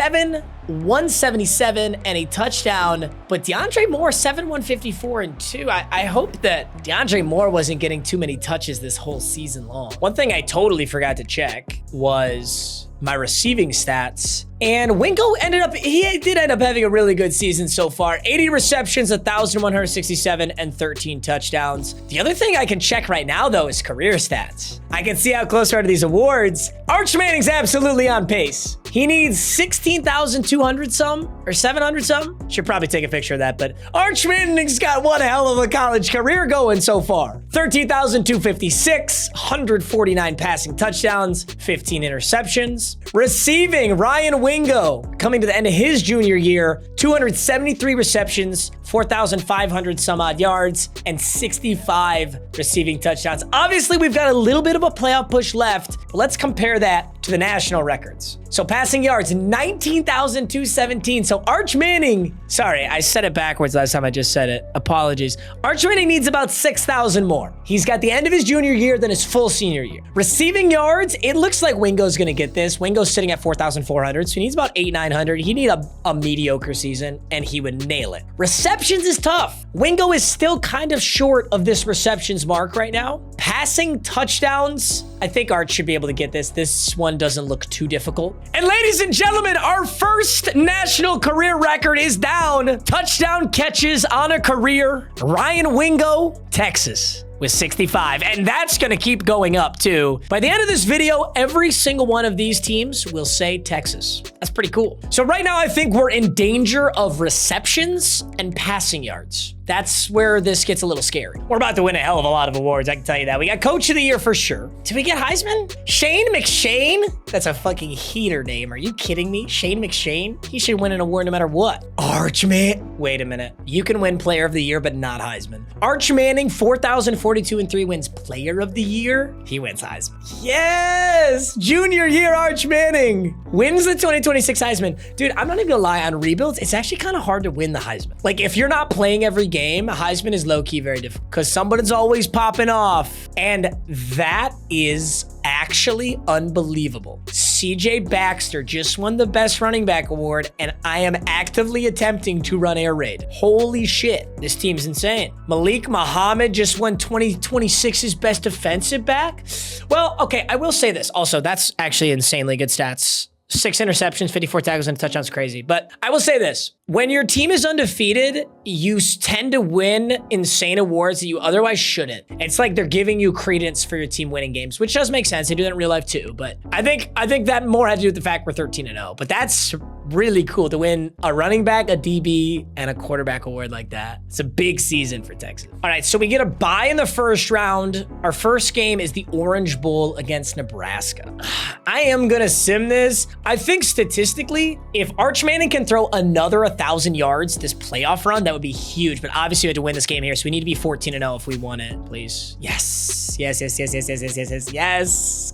177 and a touchdown, but DeAndre Moore 154 and 2. I hope that DeAndre Moore wasn't getting too many touches this whole season long. One thing I totally forgot to check was my receiving stats. And Wingo he did end up having a really good season so far. 80 receptions, 1,167, and 13 touchdowns. The other thing I can check right now, though, is career stats. I can see how close we are to these awards. Arch Manning's absolutely on pace. He needs 16,200 some, or 700 some. Should probably take a picture of that, but Arch Manning's got one hell of a college career going so far. 13,256, 149 passing touchdowns, 15 interceptions. Receiving, Ryan Wingo, coming to the end of his junior year, 273 receptions, 4,500 some odd yards, and 65 receiving touchdowns. Obviously, we've got a little bit of a playoff push left, but let's compare that to the national records. So passing yards, 19,217. So Arch Manning, sorry, I said it backwards last time I just said it. Apologies. Arch Manning needs about 6,000 more. He's got the end of his junior year, then his full senior year. Receiving yards, it looks like Wingo's gonna get this. Wingo's sitting at 4,400, so he needs about 8,900. He needs a mediocre season, and he would nail it. Receptions is tough. Wingo is still kind of short of this receptions mark right now. Passing touchdowns, I think Arch should be able to get this. This one doesn't look too difficult. And ladies and gentlemen, our first national career record is down. Touchdown catches on a career. Ryan Wingo, Texas, with 65, and that's gonna keep going up too. By the end of this video, every single one of these teams will say Texas. That's pretty cool. So right now, I think we're in danger of receptions and passing yards. That's where this gets a little scary. We're about to win a hell of a lot of awards, I can tell you that. We got Coach of the Year for sure. Did we get Heisman? Shane McShane? That's a fucking heater name. Are you kidding me? Shane McShane? He should win an award no matter what. Arch Man. Wait a minute. You can win Player of the Year, but not Heisman. Arch Manning, 4,042 and 3 wins Player of the Year. He wins Heisman. Yes! Junior year Arch Manning wins the 2026 Heisman. Dude, I'm not even gonna lie, on rebuilds, it's actually kind of hard to win the Heisman. Like, if you're not playing every game, Heisman is low-key very difficult because somebody's always popping off. And that is actually unbelievable. CJ Baxter just won the best running back award, and I am actively attempting to run air raid. Holy shit, this team's insane. Malik Muhammad just won 2026's best defensive back. Well, okay, I will say this. Also, that's actually insanely good stats. 6 interceptions, 54 tackles, and touchdowns, crazy. But I will say this. When your team is undefeated, you tend to win insane awards that you otherwise shouldn't. It's like they're giving you credence for your team winning games, which does make sense. They do that in real life too. But I think that more had to do with the fact we're 13-0. But that's really cool to win a running back, a DB, and a quarterback award like that. It's a big season for Texas. All right, so we get a bye in the first round. Our first game is the Orange Bowl against Nebraska. I am gonna sim this. I think statistically, if Arch Manning can throw another 1,000 yards this playoff run, that would be huge. But obviously we have to win this game here, so we need to be 14-0 if we want it, please. Yes.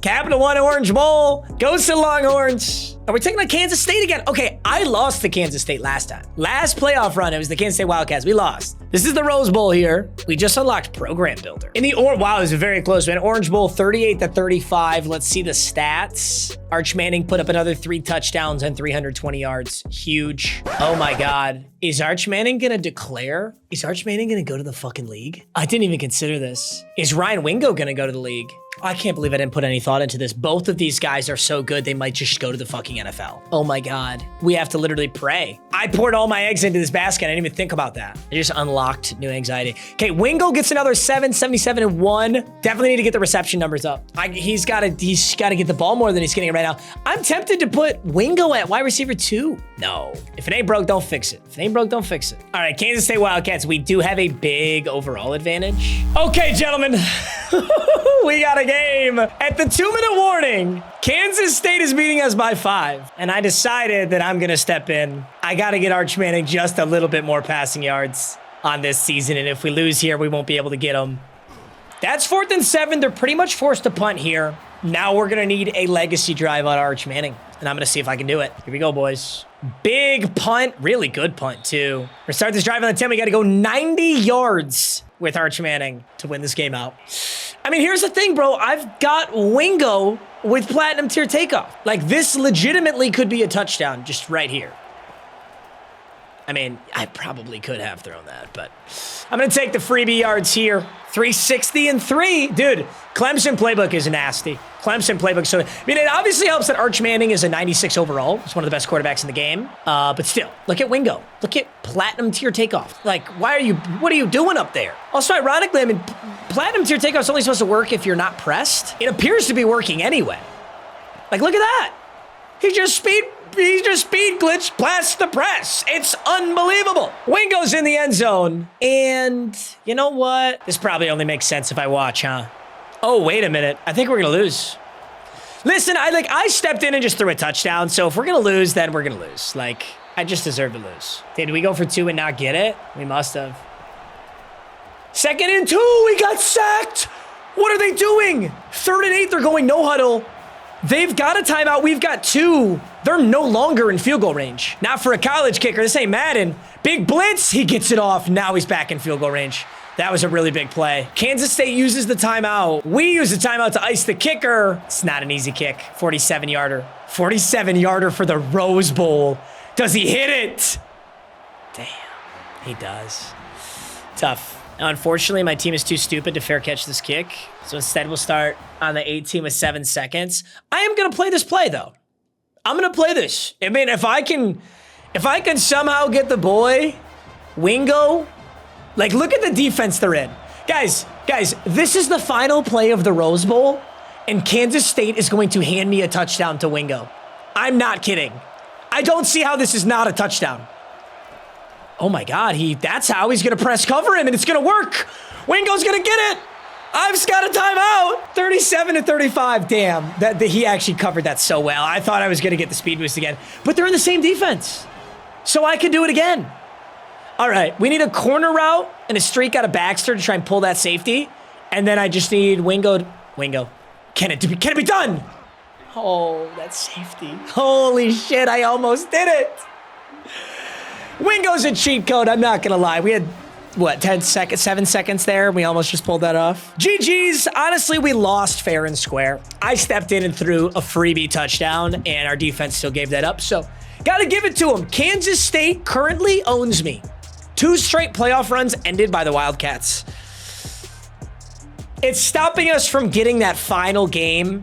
Capital One Orange Bowl goes to Longhorns. Are we taking on Kansas State again? Okay, I lost to Kansas State last time. Last playoff run, it was the Kansas State Wildcats. We lost. This is the Rose Bowl here. We just unlocked Program Builder. Wow, it was a very close one. Orange Bowl, 38-35. Let's see the stats. Arch Manning put up another 3 touchdowns and 320 yards. Huge. Oh my God. Is Arch Manning gonna declare? Is Arch Manning gonna go to the fucking league? I didn't even consider this. Is Ryan Wingo gonna go to the league? I can't believe I didn't put any thought into this. Both of these guys are so good, they might just go to the fucking NFL. Oh my God. We have to literally pray. I poured all my eggs into this basket. I didn't even think about that. I just unlocked new anxiety. Okay, Wingo gets another 777 and 1. Definitely need to get the reception numbers up. He's got to get the ball more than he's getting it right now. I'm tempted to put Wingo at wide receiver 2. No. If it ain't broke, don't fix it. If it ain't broke, don't fix it. All right, Kansas State Wildcats, we do have a big overall advantage. Okay, gentlemen. We got a game. At the 2-minute warning, Kansas State is beating us by 5. And I decided that I'm going to step in. I got to get Arch Manning just a little bit more passing yards on this season. And if we lose here, we won't be able to get him. That's 4th and 7. They're pretty much forced to punt here. Now we're going to need a legacy drive on Arch Manning, and I'm going to see if I can do it. Here we go, boys. Big punt. Really good punt, too. We're start this drive on the 10. We got to go 90 yards with Arch Manning to win this game out. I mean, here's the thing, bro. I've got Wingo with platinum tier takeoff. Like, this legitimately could be a touchdown just right here. I mean, I probably could have thrown that, but I'm going to take the freebie yards here. 360 and 3. Dude, Clemson playbook is nasty. Clemson playbook. So, I mean, it obviously helps that Arch Manning is a 96 overall. He's one of the best quarterbacks in the game. But still, look at Wingo. Look at platinum tier takeoff. Like, what are you doing up there? Also, ironically, I mean, platinum tier takeoff is only supposed to work if you're not pressed. It appears to be working anyway. Like, look at that. He just speed glitched past the press. It's unbelievable. Wingo's in the end zone. And you know what? This probably only makes sense if I watch, huh? Oh, wait a minute. I think we're going to lose. Listen, I stepped in and just threw a touchdown. So if we're going to lose, then we're going to lose. Like, I just deserve to lose. Did we go for 2 and not get it? We must have. 2nd and 2. We got sacked. What are they doing? 3rd and 8. They're going no huddle. They've got a timeout. We've got 2. They're no longer in field goal range. Not for a college kicker. This ain't Madden. Big blitz. He gets it off. Now he's back in field goal range. That was a really big play. Kansas State uses the timeout. We use the timeout to ice the kicker. It's not an easy kick. 47-yarder. 47-yarder for the Rose Bowl. Does he hit it? Damn. He does. Tough. Now, unfortunately, my team is too stupid to fair catch this kick. So instead, we'll start on the 18 with 7 seconds. I am going to play this play, though. I'm going to play this. I mean, if I can somehow get the boy, Wingo, like, look at the defense they're in. Guys, this is the final play of the Rose Bowl, and Kansas State is going to hand me a touchdown to Wingo. I'm not kidding. I don't see how this is not a touchdown. Oh my God, that's how he's going to press cover him, and it's going to work. Wingo's going to get it. I've just got a timeout. 37-35. Damn, he actually covered that so well. I thought I was going to get the speed boost again, but they're in the same defense, so I can do it again. All right, we need a corner route and a streak out of Baxter to try and pull that safety, and then I just need Wingo. Can it be done? Oh, that's safety. Holy shit, I almost did it. Wingo's a cheat code, I'm not gonna lie. We had, what, 7 seconds there? We almost just pulled that off. GG's, honestly, we lost fair and square. I stepped in and threw a freebie touchdown, and our defense still gave that up, so gotta give it to them. Kansas State currently owns me. 2 straight playoff runs ended by the Wildcats. It's stopping us from getting that final game.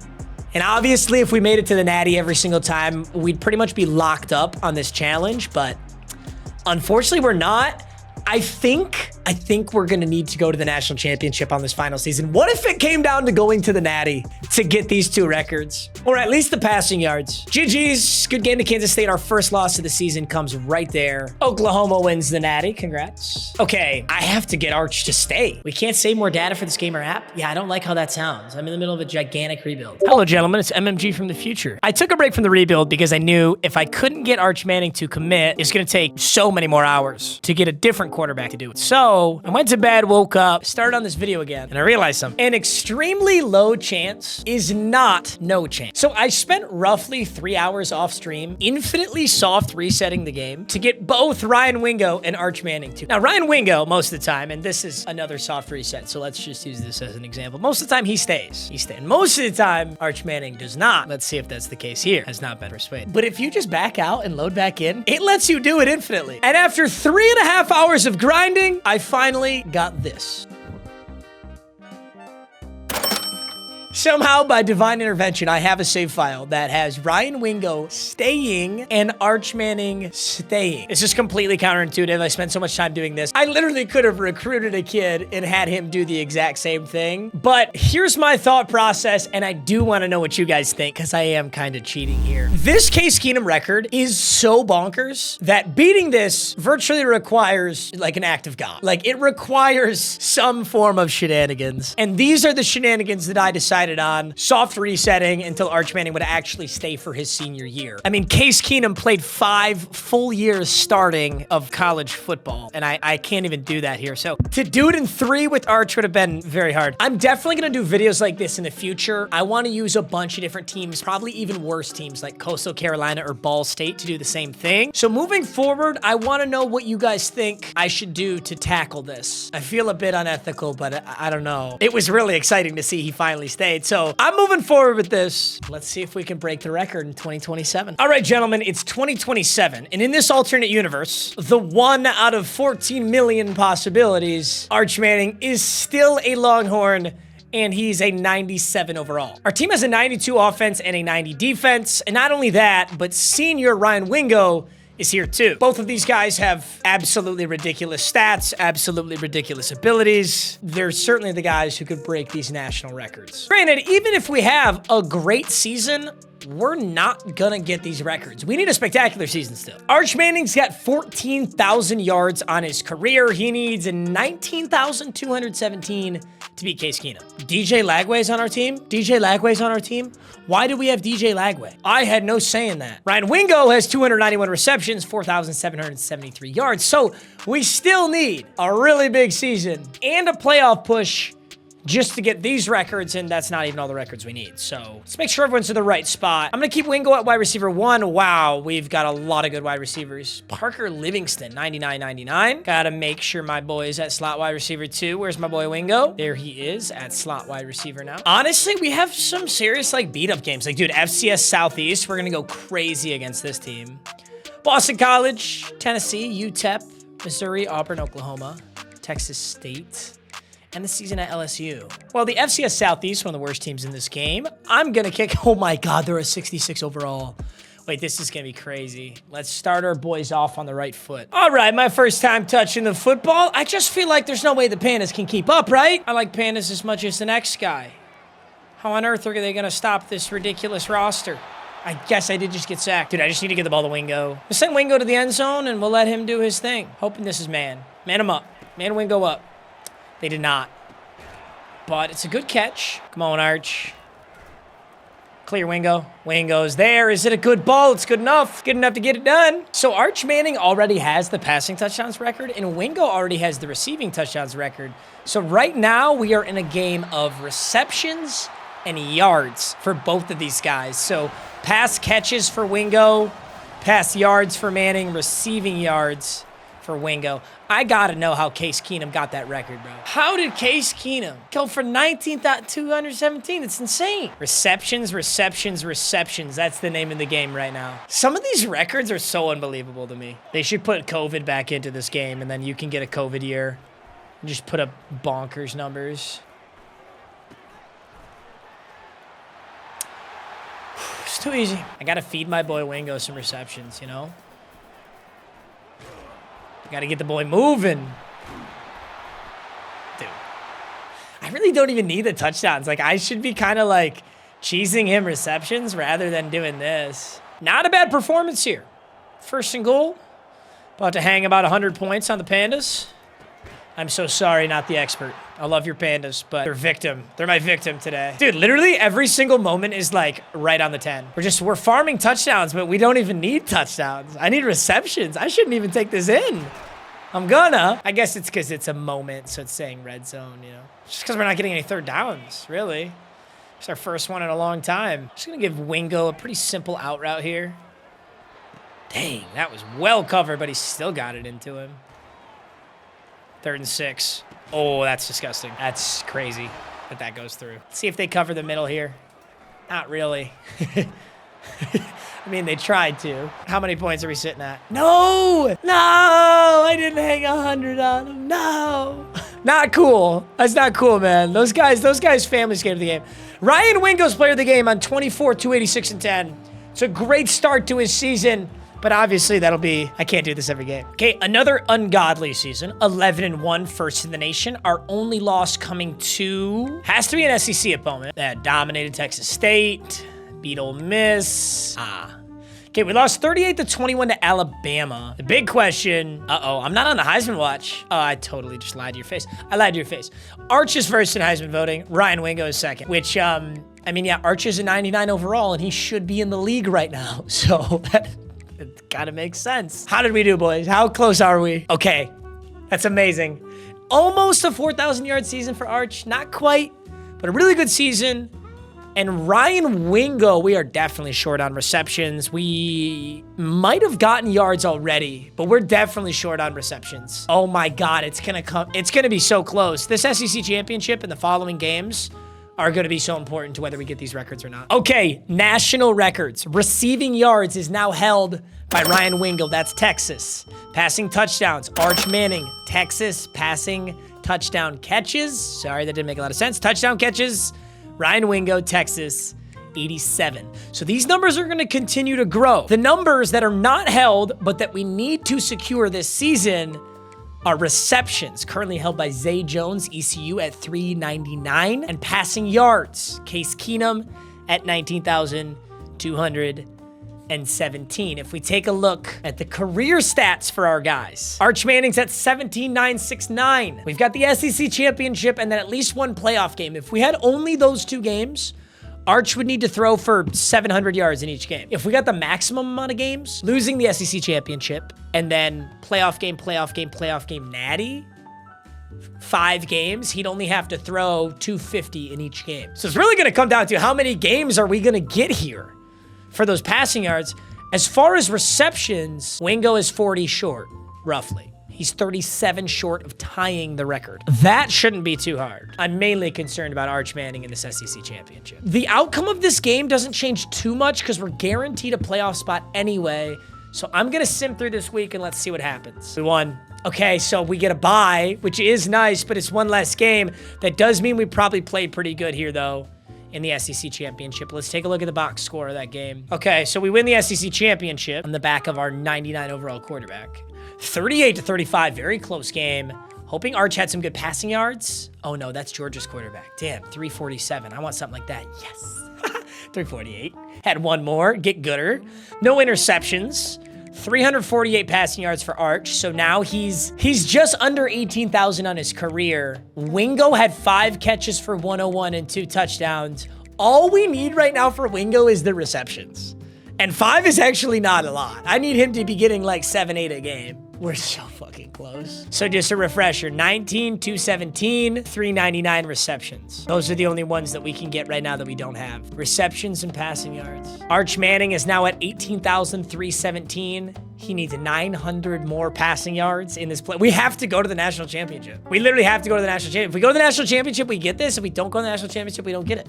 And obviously, if we made it to the Natty every single time, we'd pretty much be locked up on this challenge, but unfortunately, we're not. I think we're going to need to go to the national championship on this final season. What if it came down to going to the Natty to get these 2 records? Or at least the passing yards. GG's, good game to Kansas State. Our first loss of the season comes right there. Oklahoma wins the Natty. Congrats. Okay, I have to get Arch to stay. We can't save more data for this game or app? Yeah, I don't like how that sounds. I'm in the middle of a gigantic rebuild. Hello, gentlemen. It's MMG from the future. I took a break from the rebuild because I knew if I couldn't get Arch Manning to commit, it's going to take so many more hours to get a different quarterback to do it. So I went to bed, woke up, started on this video again, and I realized something. An extremely low chance is not no chance. So I spent roughly 3 hours off stream, infinitely soft resetting the game to get both Ryan Wingo and Arch Manning too. Now, Ryan Wingo, most of the time, and this is another soft reset, so let's just use this as an example. Most of the time, he stays. Most of the time, Arch Manning does not. Let's see if that's the case here. Has not been persuaded. But if you just back out and load back in, it lets you do it infinitely. And after 3.5 hours of grinding, I finally got this. Somehow, by divine intervention, I have a save file that has Ryan Wingo staying and Arch Manning staying. It's just completely counterintuitive. I spent so much time doing this. I literally could have recruited a kid and had him do the exact same thing. But here's my thought process, and I do want to know what you guys think, because I am kind of cheating here. This Case Keenum record is so bonkers that beating this virtually requires like an act of God. Like, it requires some form of shenanigans. And these are the shenanigans that I decided decided on soft resetting until Arch Manning would actually stay for his senior year. I mean, Case Keenum played 5 full years starting of college football, and I can't even do that here. So to do it in 3 with Arch would have been very hard. I'm definitely gonna do videos like this in the future. I want to use a bunch of different teams, probably even worse teams like Coastal Carolina or Ball State to do the same thing. So moving forward, I want to know what you guys think I should do to tackle this. I feel a bit unethical, but I don't know. It was really exciting to see he finally stayed. So I'm moving forward with this. Let's see if we can break the record in 2027. All right, gentlemen, it's 2027. And in this alternate universe, the 1 out of 14 million possibilities, Arch Manning is still a Longhorn, and he's a 97 overall. Our team has a 92 offense and a 90 defense. And not only that, but senior Ryan Wingo is here too. Both of these guys have absolutely ridiculous stats, absolutely ridiculous abilities. They're certainly the guys who could break these national records. Granted, even if we have a great season, we're not gonna get these records. We need a spectacular season still. Arch Manning's got 14,000 yards on his career. He needs 19,217 to beat Case Keenum. DJ Lagway's on our team? DJ Lagway's on our team? Why do we have DJ Lagway? I had no say in that. Ryan Wingo has 291 receptions, 4,773 yards. So we still need a really big season and a playoff push just to get these records, and that's not even all the records we need. So let's make sure everyone's in the right spot. I'm gonna keep Wingo at wide receiver 1. Wow, we've got a lot of good wide receivers. Parker Livingston, 99.99. Gotta make sure my boy is at slot wide receiver 2. Where's my boy Wingo? There he is at slot wide receiver now. Honestly, we have some serious like beat up games. Like, dude, FCS Southeast, we're gonna go crazy against this team. Boston College, Tennessee, UTEP, Missouri, Auburn, Oklahoma, Texas State, and the season at LSU. Well, the FCS Southeast, one of the worst teams in this game. I'm gonna kick, oh my God, they're a 66 overall. Wait, this is gonna be crazy. Let's start our boys off on the right foot. All right, my first time touching the football. I just feel like there's no way the Pandas can keep up, right? I like Pandas as much as the next guy. How on earth are they gonna stop this ridiculous roster? I guess I did just get sacked. Dude, I just need to get the ball to Wingo. We'll send Wingo to the end zone and we'll let him do his thing. Hoping this is man. Man him up. Man Wingo up. They did not. But it's a good catch. Come on, Arch. Clear Wingo. Wingo's there. Is it a good ball? It's good enough. Good enough to get it done. So Arch Manning already has the passing touchdowns record, and Wingo already has the receiving touchdowns record. So right now, we are in a game of receptions and yards for both of these guys. So pass catches for Wingo, pass yards for Manning, receiving yards for Wingo. I gotta know how Case Keenum got that record, bro. How did Case Keenum go for 19,217? It's insane. Receptions, receptions, receptions. That's the name of the game right now. Some of these records are so unbelievable to me. They should put COVID back into this game, and then you can get a COVID year and just put up bonkers numbers. It's too easy. I gotta feed my boy Wingo some receptions, you know? Got to get the boy moving. Dude, I really don't even need the touchdowns. Like, I should be kind of like cheesing him receptions rather than doing this. Not a bad performance here. First and goal. About to hang about 100 points on the Pandas. I'm so sorry, not the expert. I love your Pandas, but they're victim. They're my victim today. Dude, literally every single moment is like right on the 10. We're farming touchdowns, but we don't even need touchdowns. I need receptions. I shouldn't even take this in. I'm gonna. I guess it's because it's a moment, so it's saying red zone, you know. Just because we're not getting any third downs, really. It's our first one in a long time. Just gonna give Wingo a pretty simple out route here. Dang, that was well covered, but he still got it into him. 3rd and 6. Oh, that's disgusting. That's crazy that that goes through. Let's see if they cover the middle here. Not really. I mean, they tried to. How many points are we sitting at? No! No! I didn't hang 100 on them. No! Not cool. That's not cool, man. Those guys' families came to the game. Ryan Wingo's player of the game on 24, 286, and 10. It's a great start to his season. But obviously, that'll be, I can't do this every game. Okay, another ungodly season. 11-1, first in the nation. Our only loss coming to, has to be an SEC opponent that dominated Texas State, beat Ole Miss. Okay, Okay, we lost 38-21 to Alabama. The big question, I'm not on the Heisman watch. Oh, I totally just lied to your face. I lied to your face. Arch is first in Heisman voting. Ryan Wingo is second, which, I mean, yeah, Arch is a 99 overall, and he should be in the league right now. So it kind of makes sense. How did we do, boys? How close are we? Okay, that's amazing. Almost a 4,000-yard season for Arch. Not quite, but a really good season. And Ryan Wingo, we are definitely short on receptions. We might have gotten yards already, but we're definitely short on receptions. Oh my God, it's gonna be so close. This SEC championship and the following games are gonna be so important to whether we get these records or not. Okay, national records. Receiving yards is now held by Ryan Wingo, that's Texas. Passing touchdowns, Arch Manning, Texas. Passing touchdown catches, sorry, that didn't make a lot of sense. Touchdown catches, Ryan Wingo, Texas, 87. So these numbers are gonna continue to grow. The numbers that are not held, but that we need to secure this season are receptions, currently held by Zay Jones, ECU at 399, and passing yards, Case Keenum at 19,217. If we take a look at the career stats for our guys, Arch Manning's at 17,969. We've got the SEC championship and then at least one playoff game. If we had only those two games, Arch would need to throw for 700 yards in each game. If we got the maximum amount of games, losing the SEC championship, and then playoff game, natty, 5 games, he'd only have to throw 250 in each game. So it's really gonna come down to how many games are we gonna get here for those passing yards. As far as receptions, Wingo is 40 short, roughly. He's 37 short of tying the record. That shouldn't be too hard. I'm mainly concerned about Arch Manning in this SEC championship. The outcome of this game doesn't change too much because we're guaranteed a playoff spot anyway. So I'm gonna sim through this week and let's see what happens. We won. Okay, so we get a bye, which is nice, but it's one less game. That does mean we probably played pretty good here though in the SEC championship. Let's take a look at the box score of that game. Okay, so we win the SEC championship on the back of our 99 overall quarterback. 38-35, very close game. Hoping Arch had some good passing yards. Oh no, that's Georgia's quarterback. Damn, 347. I want something like that. Yes. 348. Had one more, get gooder. No interceptions. 348 passing yards for Arch. So now he's just under 18,000 on his career. Wingo had 5 catches for 101 and 2 touchdowns. All we need right now for Wingo is the receptions. And 5 is actually not a lot. I need him to be getting like 7, 8 a game. We're so fucking close. So just a refresher, 19, 217, 399 receptions. Those are the only ones that we can get right now that we don't have. Receptions and passing yards. Arch Manning is now at 18,317. He needs 900 more passing yards in this play. We have to go to the national championship. We literally have to go to the national championship. If we go to the national championship, we get this. If we don't go to the national championship, we don't get it.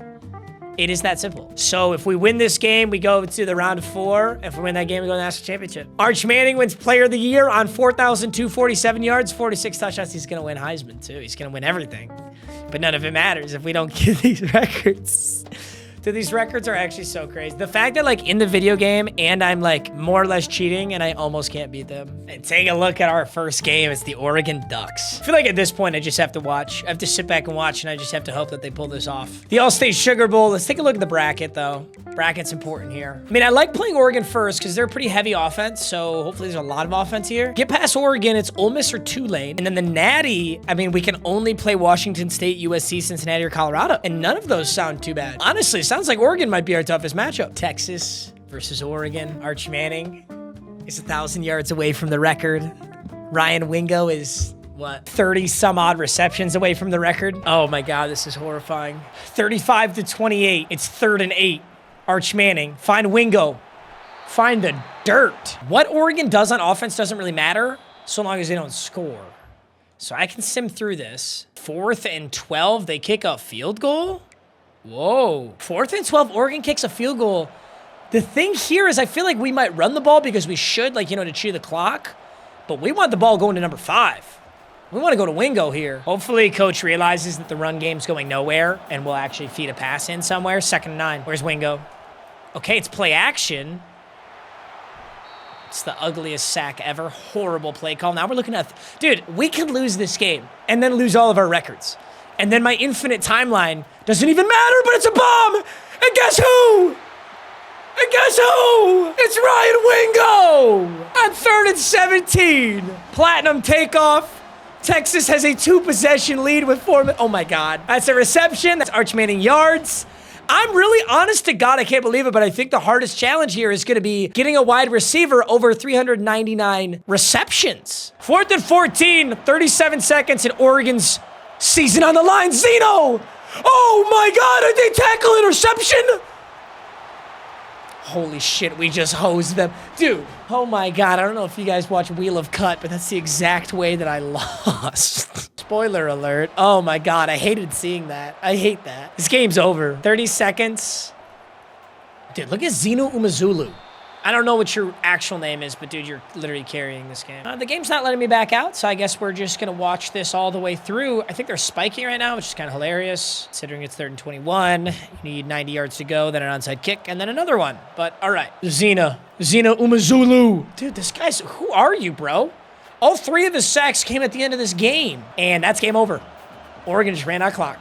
It is that simple. So if we win this game, we go to the round of 4. If we win that game, we go to the national championship. Arch Manning wins player of the year on 4,247 yards, 46 touchdowns. He's going to win Heisman too. He's going to win everything. But none of it matters if we don't get these records. Dude, these records are actually so crazy. The fact that like in the video game and I'm like more or less cheating and I almost can't beat them. And take a look at our first game. It's the Oregon Ducks. I feel like at this point I just have to watch. I have to sit back and watch and I just have to hope that they pull this off. The All-State Sugar Bowl. Let's take a look at the bracket though. Bracket's important here. I mean, I like playing Oregon first because they're a pretty heavy offense. So hopefully there's a lot of offense here. Get past Oregon, it's Ole Miss or Tulane. And then the Natty, I mean, we can only play Washington State, USC, Cincinnati, or Colorado. And none of those sound too bad. Honestly, sounds like Oregon might be our toughest matchup. Texas versus Oregon. Arch Manning is 1,000 yards away from the record. Ryan Wingo is, what, 30 some odd receptions away from the record. Oh my God, this is horrifying. 35-28. It's 3rd and 8. Arch Manning, find Wingo. Find the dirt. What Oregon does on offense doesn't really matter so long as they don't score. So I can sim through this. 4th and 12, they kick a field goal? Whoa. 4th and 12, Oregon kicks a field goal. The thing here is I feel like we might run the ball because we should, like, you know, to chew the clock. But we want the ball going to number 5. We want to go to Wingo here. Hopefully, coach realizes that the run game's going nowhere and we'll actually feed a pass in somewhere. 2nd and 9. Where's Wingo? Okay, it's play action. It's the ugliest sack ever. Horrible play call. Now we're looking at... Dude, we could lose this game and then lose all of our records. And then my infinite timeline doesn't even matter, but it's a bomb! And guess who? And And guess who? It's Ryan Wingo on 3rd and 17. Platinum takeoff. Texas has a 2-possession lead with 4 minutes. Oh my God. That's a reception. That's Arch Manning yards. I'm really honest to God, I can't believe it, but I think the hardest challenge here is going to be getting a wide receiver over 399 receptions. 4th and 14, 37 seconds, and Oregon's season on the line. Zeno! Oh my God, did they tackle interception? Holy shit, we just hosed them. Dude, oh my God, I don't know if you guys watch Wheel of Cut, but that's the exact way that I lost. Spoiler alert. Oh my God, I hated seeing that. I hate that. This game's over. 30 seconds. Dude, look at Zeno Umazulu. I don't know what your actual name is, but dude, you're literally carrying this game. The game's not letting me back out, so I guess we're just gonna watch this all the way through. I think they're spiking right now, which is kind of hilarious, considering it's 3rd and 21. You need 90 yards to go, then an onside kick, and then another one. But all right, Zeno Umazulu. Dude, this guy's, who are you, bro? All 3 of his sacks came at the end of this game, and that's game over. Oregon just ran out of clock.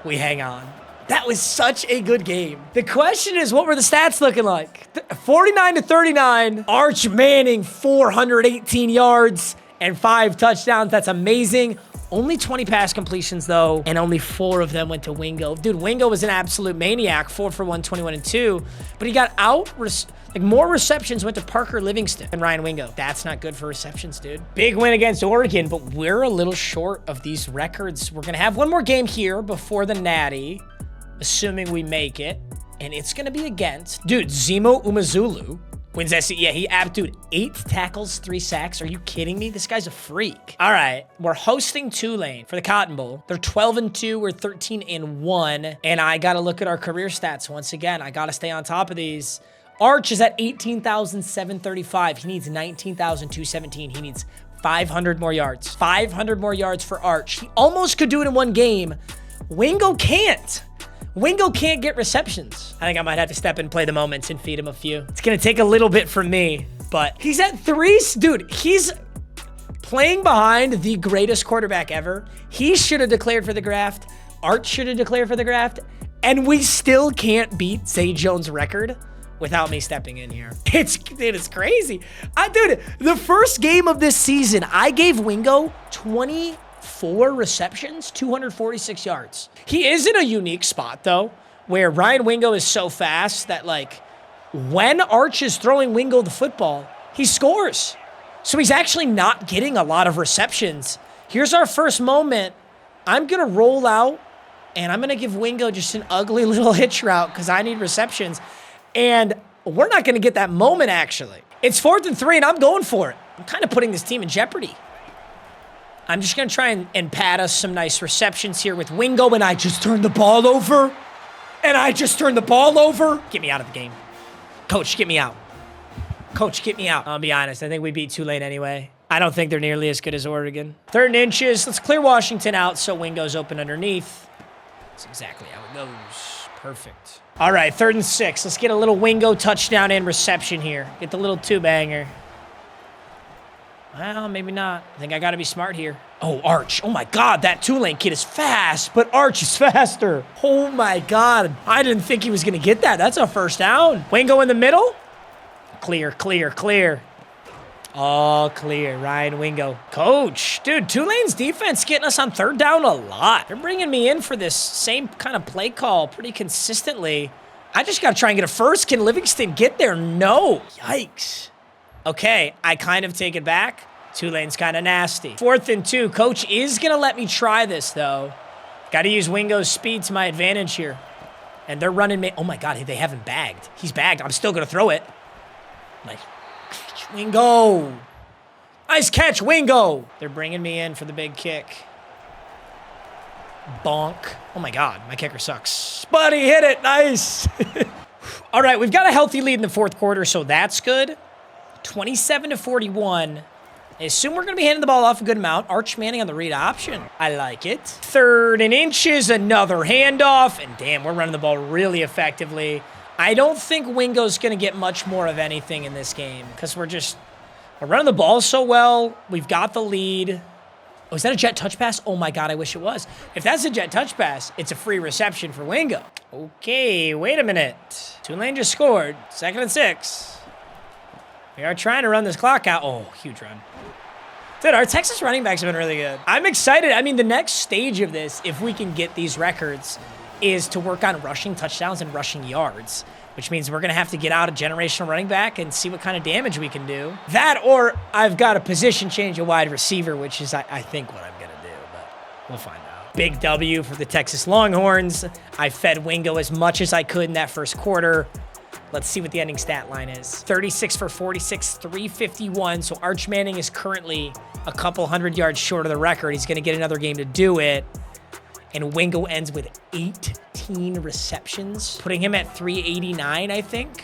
We hang on. That was such a good game. The question is, what were the stats looking like? 49-39. Arch Manning, 418 yards and 5 touchdowns. That's amazing. Only 20 pass completions, though, and only 4 of them went to Wingo. Dude, Wingo was an absolute maniac, 4 for 121 and 2, but he got out. More receptions went to Parker Livingston than Ryan Wingo. That's not good for receptions, dude. Big win against Oregon, but we're a little short of these records. We're going to have one more game here before the Natty, assuming we make it, and it's going to be against, dude, Zemo Umazulu wins SC. Yeah, dude, 8 tackles, 3 sacks. Are you kidding me? This guy's a freak. All right, we're hosting Tulane for the Cotton Bowl. They're 12-2, we're 13-1, and I got to look at our career stats once again. I got to stay on top of these. Arch is at 18,735. He needs 19,217. He needs 500 more yards. 500 more yards for Arch. He almost could do it in one game. Wingo can't. Wingo can't get receptions. I think I might have to step in, play the moments, and feed him a few. It's going to take a little bit from me, but he's at 3. Dude, he's playing behind the greatest quarterback ever. He should have declared for the draft. Arch should have declared for the draft. And we still can't beat Zay Jones' record without me stepping in here. It's crazy. Dude, the first game of this season, I gave Wingo 24 receptions, 246 yards. He is in a unique spot, though, where Ryan Wingo is so fast that, like, when Arch is throwing Wingo the football, he scores. So he's actually not getting a lot of receptions. Here's our first moment. I'm going to roll out, and I'm going to give Wingo just an ugly little hitch route because I need receptions. And we're not going to get that moment, actually. It's 4th and 3, and I'm going for it. I'm kind of putting this team in jeopardy. I'm just going to try and pad us some nice receptions here with Wingo, and I just turned the ball over. Get me out of the game. Coach, get me out. Coach, get me out. I'll be honest. I think we beat Tulane anyway. I don't think they're nearly as good as Oregon. 3rd and inches. Let's clear Washington out so Wingo's open underneath. That's exactly how it goes. Perfect. All right, 3rd and 6. Let's get a little Wingo touchdown and reception here. Get the little 2-banger. Well, maybe not. I think I got to be smart here. Oh, Arch. Oh, my God. That Tulane kid is fast, but Arch is faster. Oh, my God. I didn't think he was going to get that. That's a first down. Wingo in the middle. Clear, clear, clear. All clear. Ryan Wingo. Coach. Dude, Tulane's defense getting us on 3rd down a lot. They're bringing me in for this same kind of play call pretty consistently. I just got to try and get a first. Can Livingston get there? No. Yikes. Okay, I kind of take it back. Tulane's kind of nasty. 4th and 2. Coach is going to let me try this, though. Got to use Wingo's speed to my advantage here. And they're running me. Oh, my God, they haven't bagged. He's bagged. I'm still going to throw it. Like, Wingo. Nice catch, Wingo. They're bringing me in for the big kick. Bonk. Oh, my God, my kicker sucks. But he hit it. Nice. All right, we've got a healthy lead in the 4th quarter, so that's good. 27-41. I assume we're going to be handing the ball off a good amount. Arch Manning on the read option. I like it. 3rd and inches, another handoff. And damn, we're running the ball really effectively. I don't think Wingo's going to get much more of anything in this game because we're running the ball so well. We've got the lead. Oh, is that a jet touch pass? Oh my God, I wish it was. If that's a jet touch pass, it's a free reception for Wingo. Okay, wait a minute. Tulane just scored. 2nd and 6. We are trying to run this clock out. Oh, huge run. Dude, our Texas running backs have been really good. I'm excited. I mean, the next stage of this, if we can get these records, is to work on rushing touchdowns and rushing yards, which means we're going to have to get out a generational running back and see what kind of damage we can do. That, or I've got a position change a wide receiver, which is, I think, what I'm going to do, but we'll find out. Big W for the Texas Longhorns. I fed Wingo as much as I could in that first quarter. Let's see what the ending stat line is. 36 for 46, 351. So Arch Manning is currently a couple hundred yards short of the record. He's going to get another game to do it. And Wingo ends with 18 receptions, putting him at 389, I think.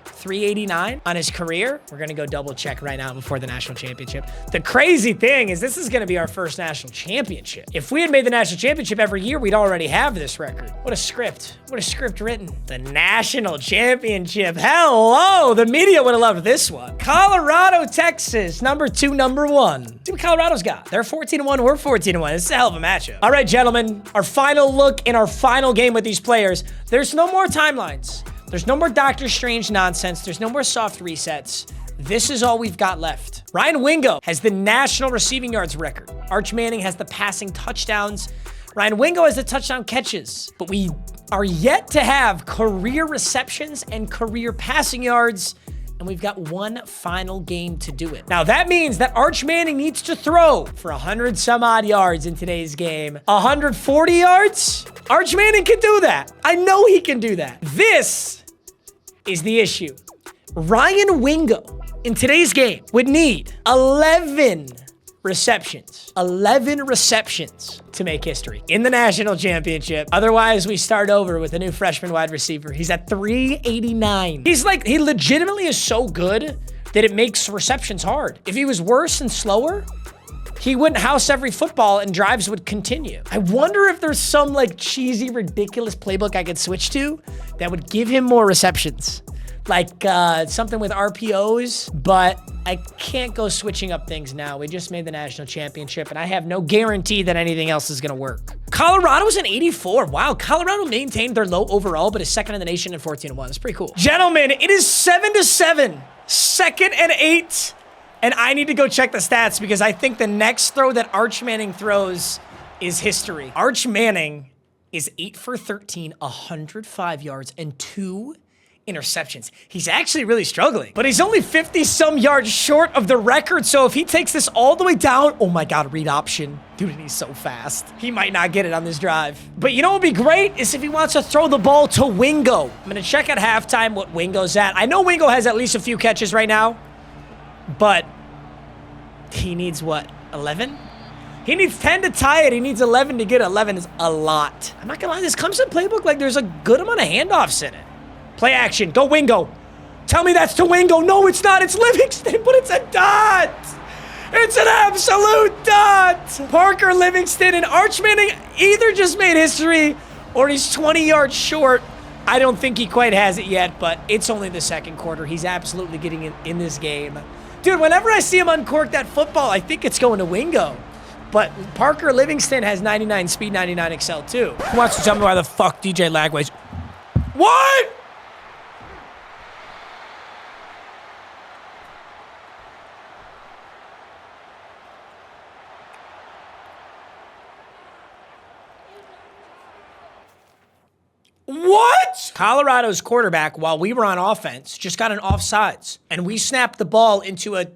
389 on his career. We're going to go double check right now before the national championship. The crazy thing is this is going to be our first national championship. If we had made the national championship every year, we'd already have this record. What a script. What a script written. The national championship. Hello. The media would have loved this one. Colorado, Texas, number 2, number 1. See what Colorado's got. They're 14-1. We're 14-1. This is a hell of a matchup. All right, gentlemen, our final look in our final game with these players. There's no more timelines. There's no more Doctor Strange nonsense. There's no more soft resets. This is all we've got left. Ryan Wingo has the national receiving yards record. Arch Manning has the passing touchdowns. Ryan Wingo has the touchdown catches. But we are yet to have career receptions and career passing yards. And we've got one final game to do it. Now, that means that Arch Manning needs to throw for 100 some odd yards in today's game. 140 yards? Arch Manning can do that. I know he can do that. This is the issue. Ryan Wingo in today's game would need 11 receptions. 11 receptions to make history in the national championship. Otherwise, we start over with a new freshman wide receiver. He's at 389. He legitimately is so good that it makes receptions hard. If he was worse and slower, he wouldn't house every football and drives would continue. I wonder if there's some like cheesy, ridiculous playbook I could switch to that would give him more receptions. Like something with RPOs, but I can't go switching up things now. We just made the national championship, and I have no guarantee that anything else is going to work. Colorado's an 84. Wow, Colorado maintained their low overall, but is second in the nation in 14-1. That's pretty cool. Gentlemen, it is 7-7, 2nd and 8, and I need to go check the stats because I think the next throw that Arch Manning throws is history. Arch Manning is 8 for 13, 105 yards, and 2 interceptions. He's actually really struggling, but he's only 50 some yards short of the record. So if he takes this all the way down, oh my God, read option. Dude, and he's so fast. He might not get it on this drive. But you know what would be great is if he wants to throw the ball to Wingo. I'm going to check at halftime what Wingo's at. I know Wingo has at least a few catches right now, but he needs what, 11? He needs 10 to tie it. He needs 11 to get 11 is a lot. I'm not going to lie, this comes in playbook like there's a good amount of handoffs in it. Play action. Go Wingo. Tell me that's to Wingo. No, it's not. It's Livingston, but it's a dot. It's an absolute dot. Parker Livingston and Arch Manning either just made history or he's 20 yards short. I don't think he quite has it yet, but it's only the second quarter. He's absolutely getting in this game. Dude, whenever I see him uncork that football, I think it's going to Wingo. But Parker Livingston has 99 speed, 99 excel too. Who wants to tell me why the fuck DJ Lagway's... What? What? Colorado's quarterback, while we were on offense, just got an offsides, and we snapped the ball into a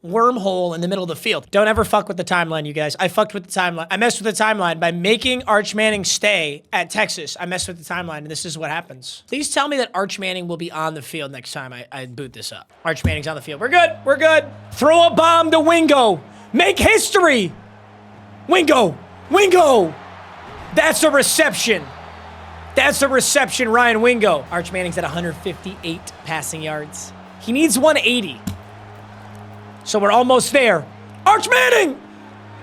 wormhole in the middle of the field. Don't ever fuck with the timeline, you guys. I fucked with the timeline. I messed with the timeline by making Arch Manning stay at Texas. I messed with the timeline, and this is what happens. Please tell me that Arch Manning will be on the field next time I boot this up. Arch Manning's on the field. We're good. We're good. Throw a bomb to Wingo. Make history. Wingo. Wingo. That's a reception. That's a reception, Ryan Wingo. Arch Manning's at 158 passing yards. He needs 180. So we're almost there. Arch Manning!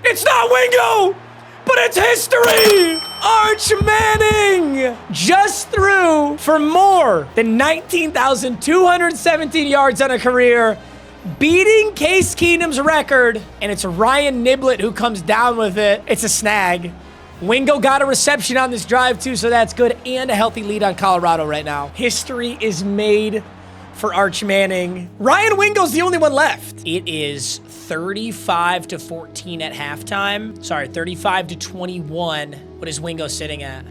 It's not Wingo, but it's history! Arch Manning just threw for more than 19,217 yards on a career beating Case Keenum's record, and it's Ryan Niblett who comes down with it. It's a snag. Wingo got a reception on this drive too, so that's good, and a healthy lead on Colorado right now. History is made for Arch Manning. Ryan Wingo's the only one left. It is 35-14 at halftime. Sorry, 35-21. What is Wingo sitting at?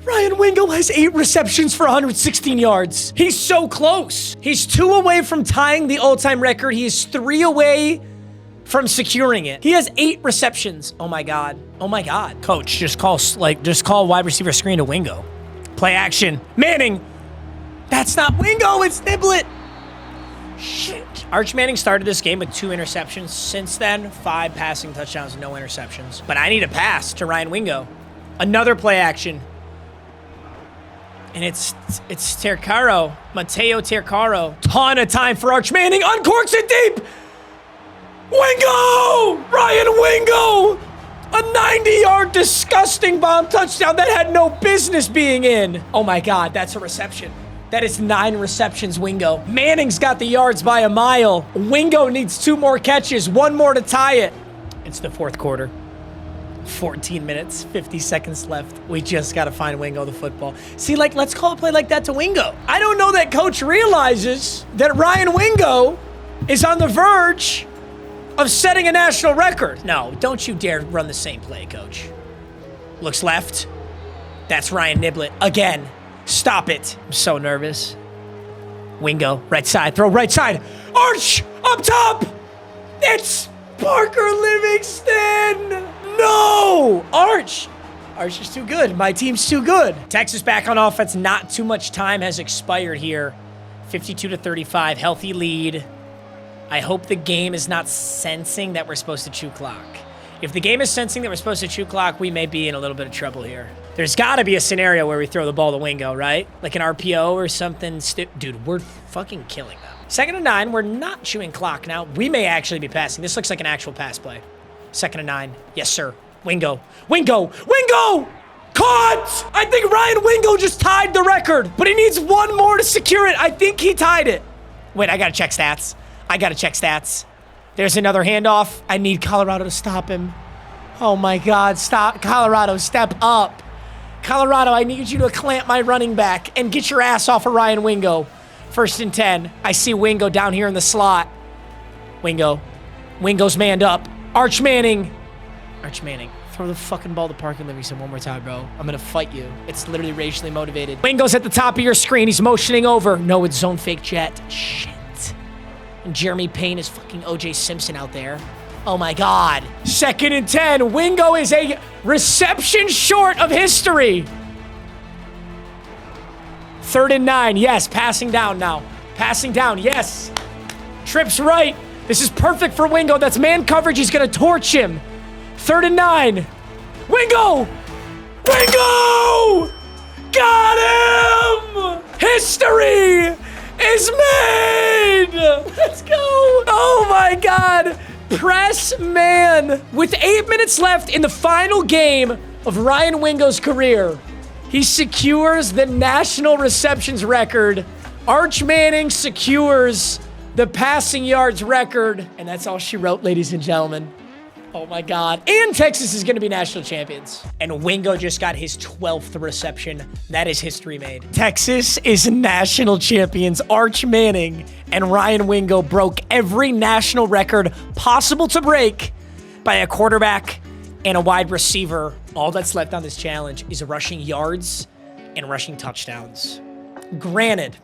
Ryan Wingo has 8 receptions for 116 yards. He's so close. He's 2 away from tying the all-time record. He is 3 away from securing it. He has 8 receptions. Oh my God. Oh my God. Coach, just call wide receiver screen to Wingo. Play action. Manning. That's not Wingo, it's Niblett. Shit. Arch Manning started this game with 2 interceptions. Since then, 5 passing touchdowns, no interceptions. But I need a pass to Ryan Wingo. Another play action. And it's Tercaro, Mateo Tercaro. Ton of time for Arch Manning. Uncorks it deep. Wingo! Ryan Wingo! A 90-yard disgusting bomb touchdown that had no business being in. Oh my God, that's a reception. That is 9 receptions, Wingo. Manning's got the yards by a mile. Wingo needs 2 more catches, 1 more to tie it. It's the 4th quarter. 14 minutes, 50 seconds left. We just got to find Wingo the football. See, let's call a play like that to Wingo. I don't know that coach realizes that Ryan Wingo is on the verge of setting a national record. No, don't you dare run the same play, coach. Looks left. That's Ryan Niblett again. Stop it. I'm so nervous. Wingo, right side, throw right side. Arch, up top. It's Parker Livingston. No, Arch is too good. My team's too good. Texas back on offense. Not too much time has expired here. 52-35, healthy lead. I hope the game is not sensing that we're supposed to chew clock. If the game is sensing that we're supposed to chew clock, we may be in a little bit of trouble here. There's got to be a scenario where we throw the ball to Wingo, right? Like an RPO or something. Dude, we're fucking killing them. 2nd and 9. We're not chewing clock now. We may actually be passing. This looks like an actual pass play. 2nd and 9. Yes, sir. Wingo. Wingo. Wingo! Caught! I think Ryan Wingo just tied the record, but he needs 1 more to secure it. I think he tied it. Wait, I got to check stats. There's another handoff. I need Colorado to stop him. Oh my God, stop. Colorado, step up. Colorado, I need you to clamp my running back and get your ass off of Ryan Wingo. 1st and 10. I see Wingo down here in the slot. Wingo. Wingo's manned up. Arch Manning. Throw the fucking ball to Parker Livingston one more time, bro. I'm going to fight you. It's literally racially motivated. Wingo's at the top of your screen. He's motioning over. No, it's zone fake jet. Shit. And Jeremy Payne is fucking O.J. Simpson out there. Oh my God. 2nd and 10. Wingo is a reception short of history. 3rd and 9. Yes, passing down now. Passing down, yes. Trips right. This is perfect for Wingo. That's man coverage. He's going to torch him. 3rd and 9. Wingo! Wingo! Got him! History is made! Let's go! Oh my God! Press man. With 8 minutes left in the final game of Ryan Wingo's career, he secures the national receptions record. Arch Manning secures the passing yards record. And that's all she wrote, ladies and gentlemen. Oh my God. And Texas is going to be national champions. And Wingo just got his 12th reception. That is history made. Texas is national champions. Arch Manning and Ryan Wingo broke every national record possible to break by a quarterback and a wide receiver. All that's left on this challenge is rushing yards and rushing touchdowns. Granted,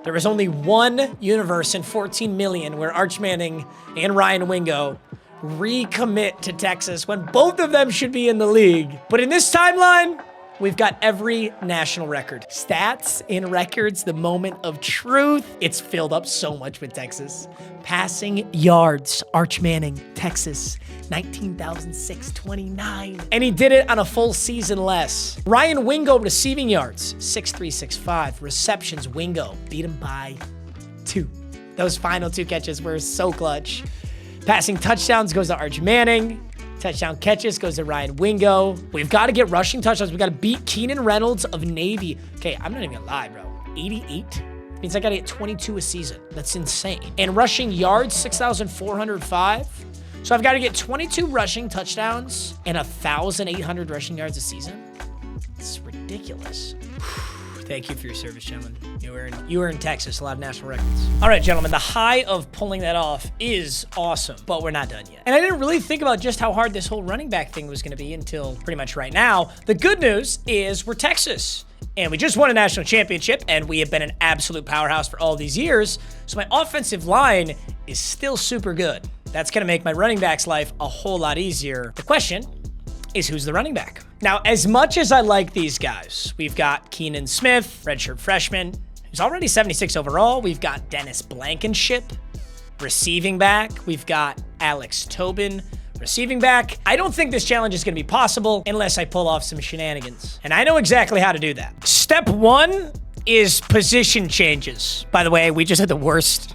there was only one universe in 14 million where Arch Manning and Ryan Wingo recommit to Texas when both of them should be in the league. But in this timeline, we've got every national record. Stats and records, the moment of truth. It's filled up so much with Texas. Passing yards, Arch Manning, Texas, 19,629. And he did it on a full season less. Ryan Wingo receiving yards, 6,365. Receptions, Wingo beat him by 2. Those final 2 catches were so clutch. Passing touchdowns goes to Arch Manning. Touchdown catches goes to Ryan Wingo. We've got to get rushing touchdowns. We've got to beat Keenan Reynolds of Navy. Okay, I'm not even gonna lie, bro. 88 Means I gotta get 22 a season. That's insane. And rushing yards, 6,405. So I've got to get 22 rushing touchdowns and 1,800 rushing yards a season. It's ridiculous. Thank you for your service, gentlemen. You were in Texas, a lot of national records. All right, gentlemen, the high of pulling that off is awesome, but we're not done yet. And I didn't really think about just how hard this whole running back thing was gonna be until pretty much right now. The good news is we're Texas, and we just won a national championship, and we have been an absolute powerhouse for all these years, so my offensive line is still super good. That's gonna make my running back's life a whole lot easier. The question is, who's the running back? Now, as much as I like these guys, we've got Keenan Smith, redshirt freshman, who's already 76 overall. We've got Dennis Blankenship, receiving back. We've got Alex Tobin, receiving back. I don't think this challenge is gonna be possible unless I pull off some shenanigans. And I know exactly how to do that. Step one is position changes. By the way, we just had the worst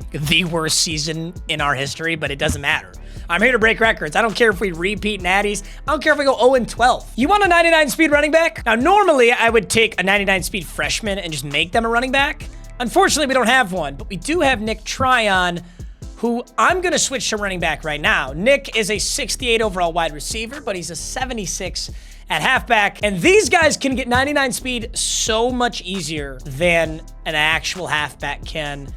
season in our history, but it doesn't matter. I'm here to break records. I don't care if we repeat natties. I don't care if we go 0-12. You want a 99 speed running back? Now, normally I would take a 99 speed freshman and just make them a running back. Unfortunately, we don't have one, but we do have Nick Tryon, who I'm gonna switch to running back right now. Nick is a 68 overall wide receiver, but he's a 76 at halfback, and these guys can get 99 speed so much easier than an actual halfback can.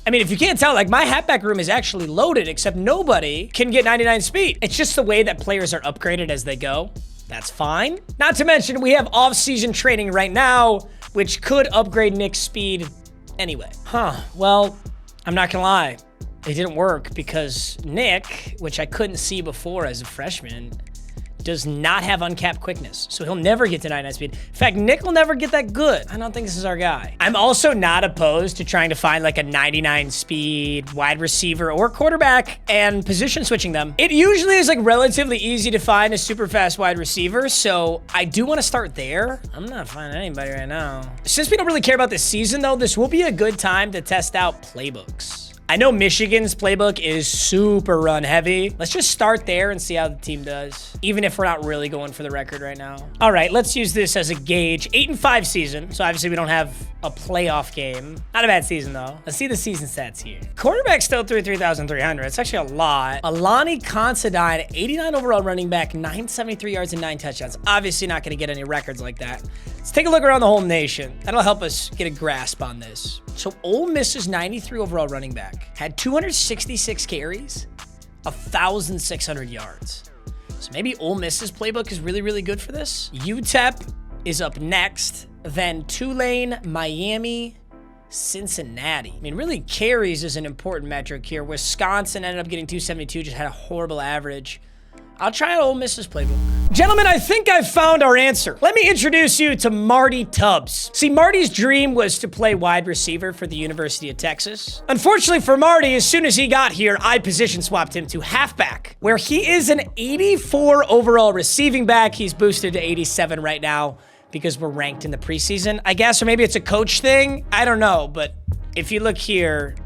I mean, if you can't tell, like, my halfback room is actually loaded, except nobody can get 99 speed. It's just the way that players are upgraded as they go. That's fine. Not to mention, we have off-season training right now, which could upgrade Nick's speed anyway. Well, I'm not gonna lie. It didn't work because Nick, which I couldn't see before as a freshman, does not have uncapped quickness, so he'll never get to 99 speed. In fact, Nick will never get that good. I don't think this is our guy. I'm also not opposed to trying to find like a 99 speed wide receiver or quarterback and position switching them. It usually is like relatively easy to find a super fast wide receiver, so I do want to start there. I'm not finding anybody right now. Since we don't really care about this season though, this will be a good time to test out playbooks. I know Michigan's playbook is super run heavy. Let's just start there and see how the team does, even if we're not really going for the record right now. All right, let's use this as a gauge. 8-5 season, so obviously we don't have a playoff game. Not a bad season though. Let's see the season stats here. Quarterback still threw 3,300. It's actually a lot. Alani Considine, 89 overall running back, 973 yards and 9 touchdowns. Obviously not gonna get any records like that. Let's take a look around the whole nation. That'll help us get a grasp on this. So Ole Miss's 93 overall running back had 266 carries, 1,600 yards. So maybe Ole Miss's playbook is really, really good for this. UTEP is up next, then Tulane, Miami, Cincinnati. I mean, really carries is an important metric here. Wisconsin ended up getting 272, just had a horrible average. I'll try out Ole Miss's playbook. Gentlemen, I think I've found our answer. Let me introduce you to Marty Tubbs. See, Marty's dream was to play wide receiver for the University of Texas. Unfortunately for Marty, as soon as he got here, I position swapped him to halfback, where he is an 84 overall receiving back. He's boosted to 87 right now because we're ranked in the preseason, I guess, or maybe it's a coach thing. I don't know, but if you look here,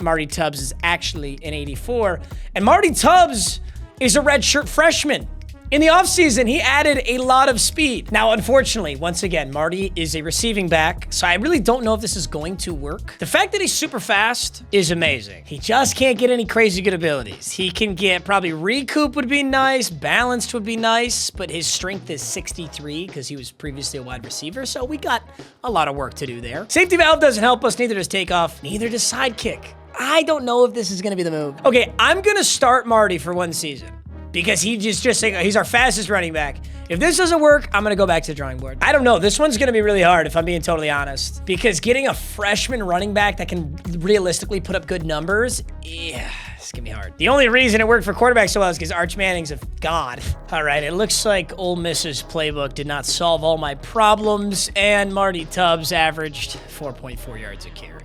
Marty Tubbs is actually an 84, and Marty Tubbs is a redshirt freshman. In the offseason, he added a lot of speed. Now, unfortunately, once again, Marty is a receiving back, so I really don't know if this is going to work. The fact that he's super fast is amazing. He just can't get any crazy good abilities. He can get probably recoup would be nice, balanced would be nice, but his strength is 63 because he was previously a wide receiver, so we got a lot of work to do there. Safety valve doesn't help us, neither does takeoff, neither does sidekick. I don't know if this is gonna be the move. Okay, I'm gonna start Marty for one season because he's our fastest running back. If this doesn't work, I'm gonna go back to the drawing board. I don't know, this one's gonna be really hard if I'm being totally honest, because getting a freshman running back that can realistically put up good numbers, yeah, it's gonna be hard. The only reason it worked for quarterbacks so well is because Arch Manning's a god. All right, it looks like Ole Miss's playbook did not solve all my problems, and Marty Tubbs averaged 4.4 yards a carry.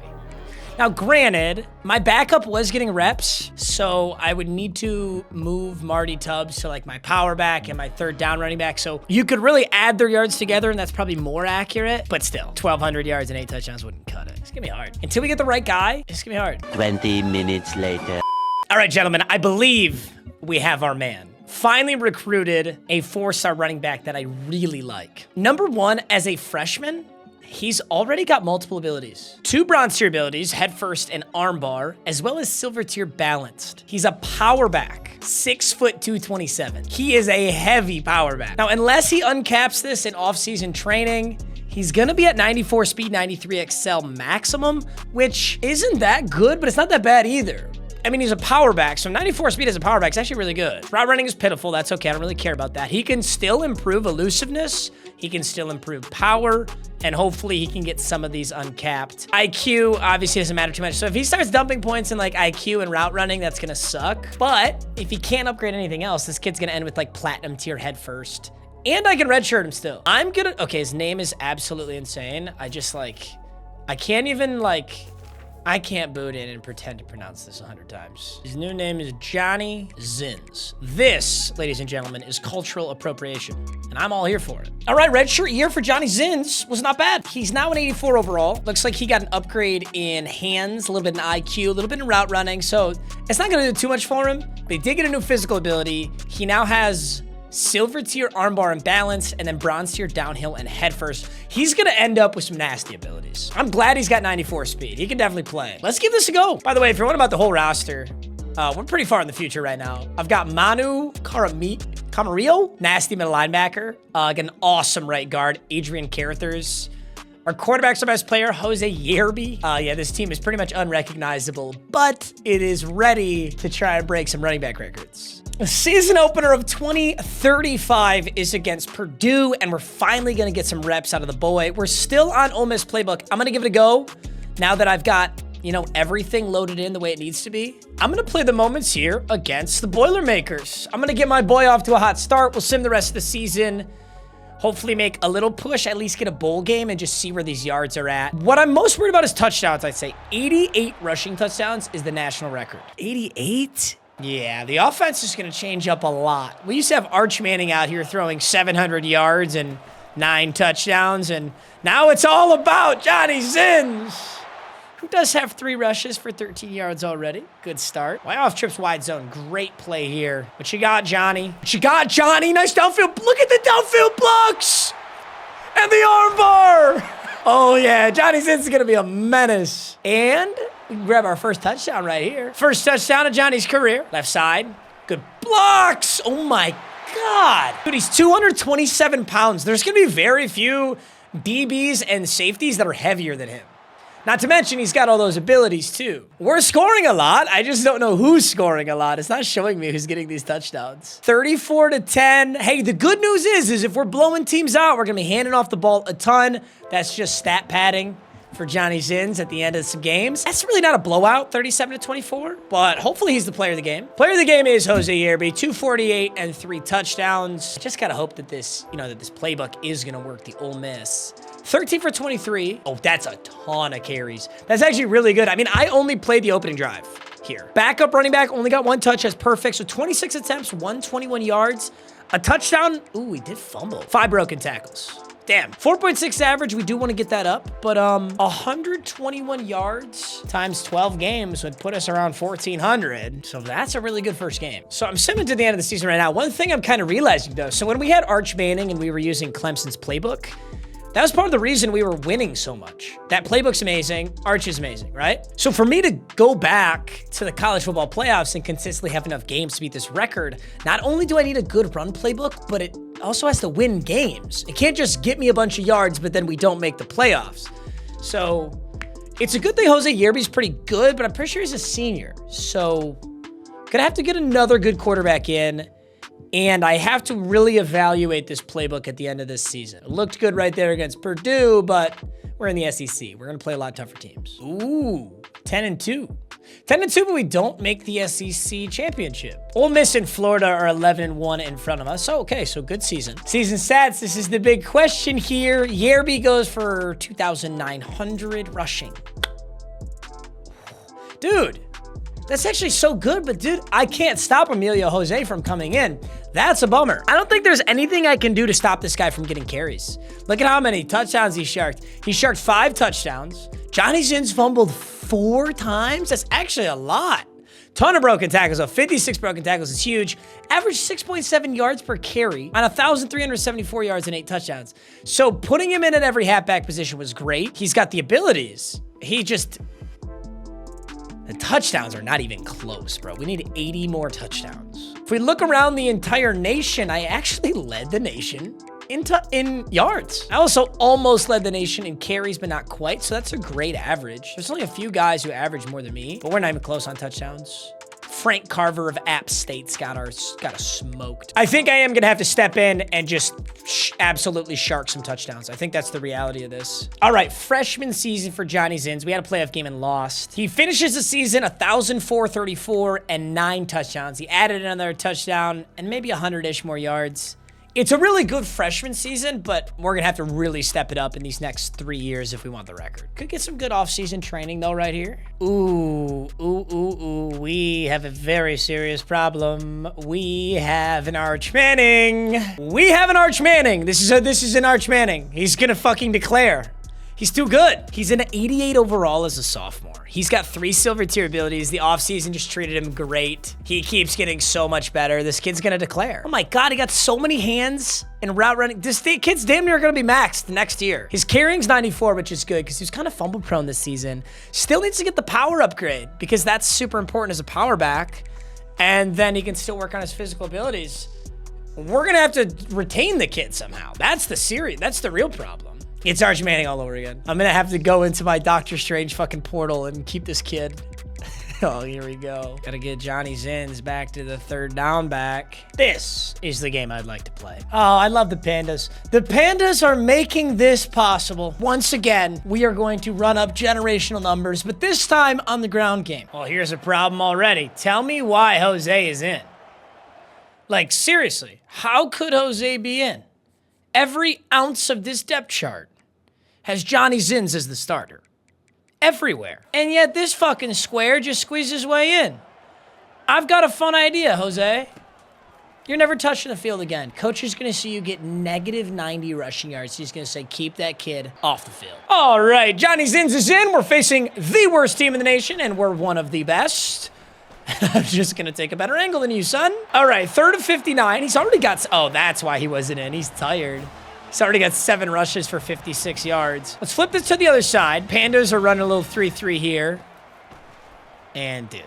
Now, granted, my backup was getting reps, so I would need to move Marty Tubbs to like my power back and my third down running back. So you could really add their yards together, and that's probably more accurate. But still, 1,200 yards and 8 touchdowns wouldn't cut it. It's gonna be hard. Until we get the right guy, it's gonna be hard. 20 minutes later. All right, gentlemen, I believe we have our man. Finally recruited a 4-star running back that I really like. Number one, as a freshman, He's already got multiple abilities. 2 bronze tier abilities, head first and armbar, as well as silver tier balanced. He's a power back, 6 foot 227. He is a heavy power back. Now, unless he uncaps this in off-season training, he's gonna be at 94 speed, 93 XL maximum, which isn't that good, but it's not that bad either. I mean, he's a power back, so 94 speed as a power back is actually really good. Route running is pitiful. That's okay. I don't really care about that. He can still improve elusiveness. He can still improve power, and hopefully he can get some of these uncapped. IQ obviously doesn't matter too much. So if he starts dumping points in like IQ and route running, that's gonna suck. But if he can't upgrade anything else, this kid's gonna end with like platinum tier head first. And I can redshirt him still. Okay, his name is absolutely insane. I can't boot in and pretend to pronounce this 100 times. His new name is Johnny Zins. This, ladies and gentlemen, is cultural appropriation, and I'm all here for it. All right, redshirt year for Johnny Zins was not bad. He's now an 84 overall. Looks like he got an upgrade in hands, a little bit in IQ, a little bit in route running, so it's not gonna do too much for him, but he did get a new physical ability. He now has silver tier armbar and balance, and then bronze tier downhill and head first. He's gonna end up with some nasty abilities. I'm glad he's got 94 speed. He can definitely play. Let's give this a go. By the way, if you're wondering about the whole roster, we're pretty far in the future right now. I've got Manu Camarillo, nasty middle linebacker. Got an awesome right guard, Adrian Carruthers. Our quarterback's our best player, Jose Yerby. Yeah, this team is pretty much unrecognizable, but it is ready to try and break some running back records. The season opener of 2035 is against Purdue, and we're finally going to get some reps out of the boy. We're still on Ole Miss playbook. I'm going to give it a go now that I've got, you know, everything loaded in the way it needs to be. I'm going to play the moments here against the Boilermakers. I'm going to get my boy off to a hot start. We'll sim the rest of the season. Hopefully make a little push, at least get a bowl game and just see where these yards are at. What I'm most worried about is touchdowns, I'd say. 88 rushing touchdowns is the national record. 88? Yeah, the offense is going to change up a lot. We used to have Arch Manning out here throwing 700 yards and 9 touchdowns, and now it's all about Johnny Zins, who does have 3 rushes for 13 yards already. Good start. Way off trips wide zone. Great play here. What you got, Johnny? What you got, Johnny? Nice downfield. Look at the downfield blocks and the armbar. Oh, yeah. Johnny Zins is going to be a menace. And we can grab our first touchdown right here. First touchdown of Johnny's career. Left side. Good blocks. Oh, my God. Dude, he's 227 pounds. There's going to be very few DBs and safeties that are heavier than him. Not to mention, he's got all those abilities, too. We're scoring a lot. I just don't know who's scoring a lot. It's not showing me who's getting these touchdowns. 34-10. Hey, the good news is if we're blowing teams out, we're going to be handing off the ball a ton. That's just stat padding for Johnny Zins at the end of some games. That's really not a blowout, 37-24, but hopefully he's the player of the game. Player of the game is Jose Yerby, 248 and 3 touchdowns. Just got to hope that this, that this playbook is going to work the Ole Miss. 13 for 23. Oh, that's a ton of carries. That's actually really good. I mean, I only played the opening drive here. Backup running back, only got 1 touch. That's perfect. So 26 attempts, 121 yards, a touchdown. Ooh, he did fumble. 5 broken tackles. Damn. 4.6 average. We do want to get that up, but 121 yards times 12 games would put us around 1,400. So that's a really good first game. So I'm simming to the end of the season right now. One thing I'm kind of realizing, though, so when we had Arch Manning and we were using Clemson's playbook, that was part of the reason we were winning so much. That playbook's amazing. Arch is amazing, right? So for me to go back to the college football playoffs and consistently have enough games to beat this record, not only do I need a good run playbook, but it also has to win games. It can't just get me a bunch of yards, but then we don't make the playoffs. So it's a good thing Jose Yerby's pretty good, but I'm pretty sure he's a senior. So gonna have to get another good quarterback in. And I have to really evaluate this playbook at the end of this season. It looked good right there against Purdue, but we're in the SEC. We're going to play a lot tougher teams. Ooh, 10-2. 10-2, but we don't make the SEC championship. Ole Miss and Florida are 11-1 in front of us. So, okay, so good season. Season stats, this is the big question here. Yerby goes for 2,900 rushing. Dude. That's actually so good, but dude, I can't stop Emilio Jose from coming in. That's a bummer. I don't think there's anything I can do to stop this guy from getting carries. Look at how many touchdowns he sharked. He sharked 5 touchdowns. Johnny Zins fumbled 4 times. That's actually a lot. Ton of broken tackles, though. 56 broken tackles is huge. Average 6.7 yards per carry on 1,374 yards and 8 touchdowns. So putting him in at every halfback position was great. He's got the abilities. The touchdowns are not even close, bro. We need 80 more touchdowns. If we look around the entire nation, I actually led the nation in yards. I also almost led the nation in carries, but not quite. So that's a great average. There's only a few guys who average more than me, but we're not even close on touchdowns. Frank Carver of App State's got us smoked. I think I am gonna have to step in and just absolutely shark some touchdowns. I think that's the reality of this. All right, freshman season for Johnny Zins. We had a playoff game and lost. He finishes the season 1,434 and 9 touchdowns. He added another touchdown and maybe 100-ish more yards. It's a really good freshman season, but we're going to have to really step it up in these next 3 years if we want the record. Could get some good off-season training, though, right here. Ooh. We have a very serious problem. We have an Arch Manning. This is an Arch Manning. He's going to fucking declare. He's too good. He's an 88 overall as a sophomore. He's got 3 silver tier abilities. The offseason just treated him great. He keeps getting so much better. This kid's gonna declare. Oh my God, he got so many hands and route running. This kid's damn near gonna be maxed next year. His carrying's 94, which is good because he was kind of fumble prone this season. Still needs to get the power upgrade because that's super important as a power back. And then he can still work on his physical abilities. We're gonna have to retain the kid somehow. That's the real problem. It's Arch Manning all over again. I'm gonna have to go into my Doctor Strange fucking portal and keep this kid. Oh, here we go. Gotta get Johnny Zins back to the 3rd down back. This is the game I'd like to play. Oh, I love the Pandas. The Pandas are making this possible. Once again, we are going to run up generational numbers, but this time on the ground game. Well, here's a problem already. Tell me why Jose is in. Like, seriously, how could Jose be in? Every ounce of this depth chart has Johnny Zins as the starter. Everywhere. And yet this fucking square just squeezes his way in. I've got a fun idea, Jose. You're never touching the field again. Coach is going to see you get negative 90 rushing yards. He's going to say, keep that kid off the field. All right, Johnny Zins is in. We're facing the worst team in the nation, and we're one of the best. I'm just going to take a better angle than you, son. All right, 3rd and 59. He's already got... Oh, that's why he wasn't in. He's tired. He's already got 7 rushes for 56 yards. Let's flip this to the other side. Pandas are running a little 3-3 here. And, dude.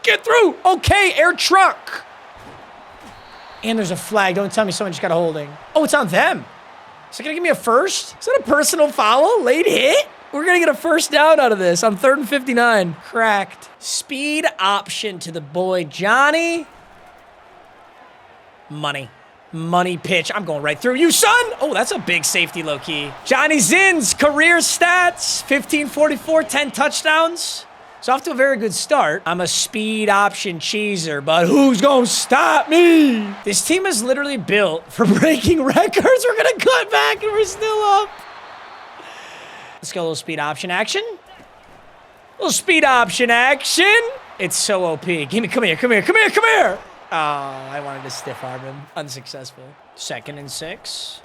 Get through. Okay, air truck. And there's a flag. Don't tell me someone just got a holding. Oh, it's on them. Is it going to give me a first? Is that a personal foul? Late hit? We're going to get a first down out of this on 3rd and 59. Cracked. Speed option to the boy Johnny. Money pitch. I'm going right through you, son. Oh, that's a big safety low-key. Johnny Zins, career stats. 1544, 10 touchdowns. It's off to a very good start. I'm a speed option cheeser, but who's going to stop me? This team is literally built for breaking records. We're going to cut back and we're still up. Let's go a little speed option action. Little speed option action. It's so OP. Come here. Oh, I wanted to stiff arm him. Unsuccessful. 2nd and 6.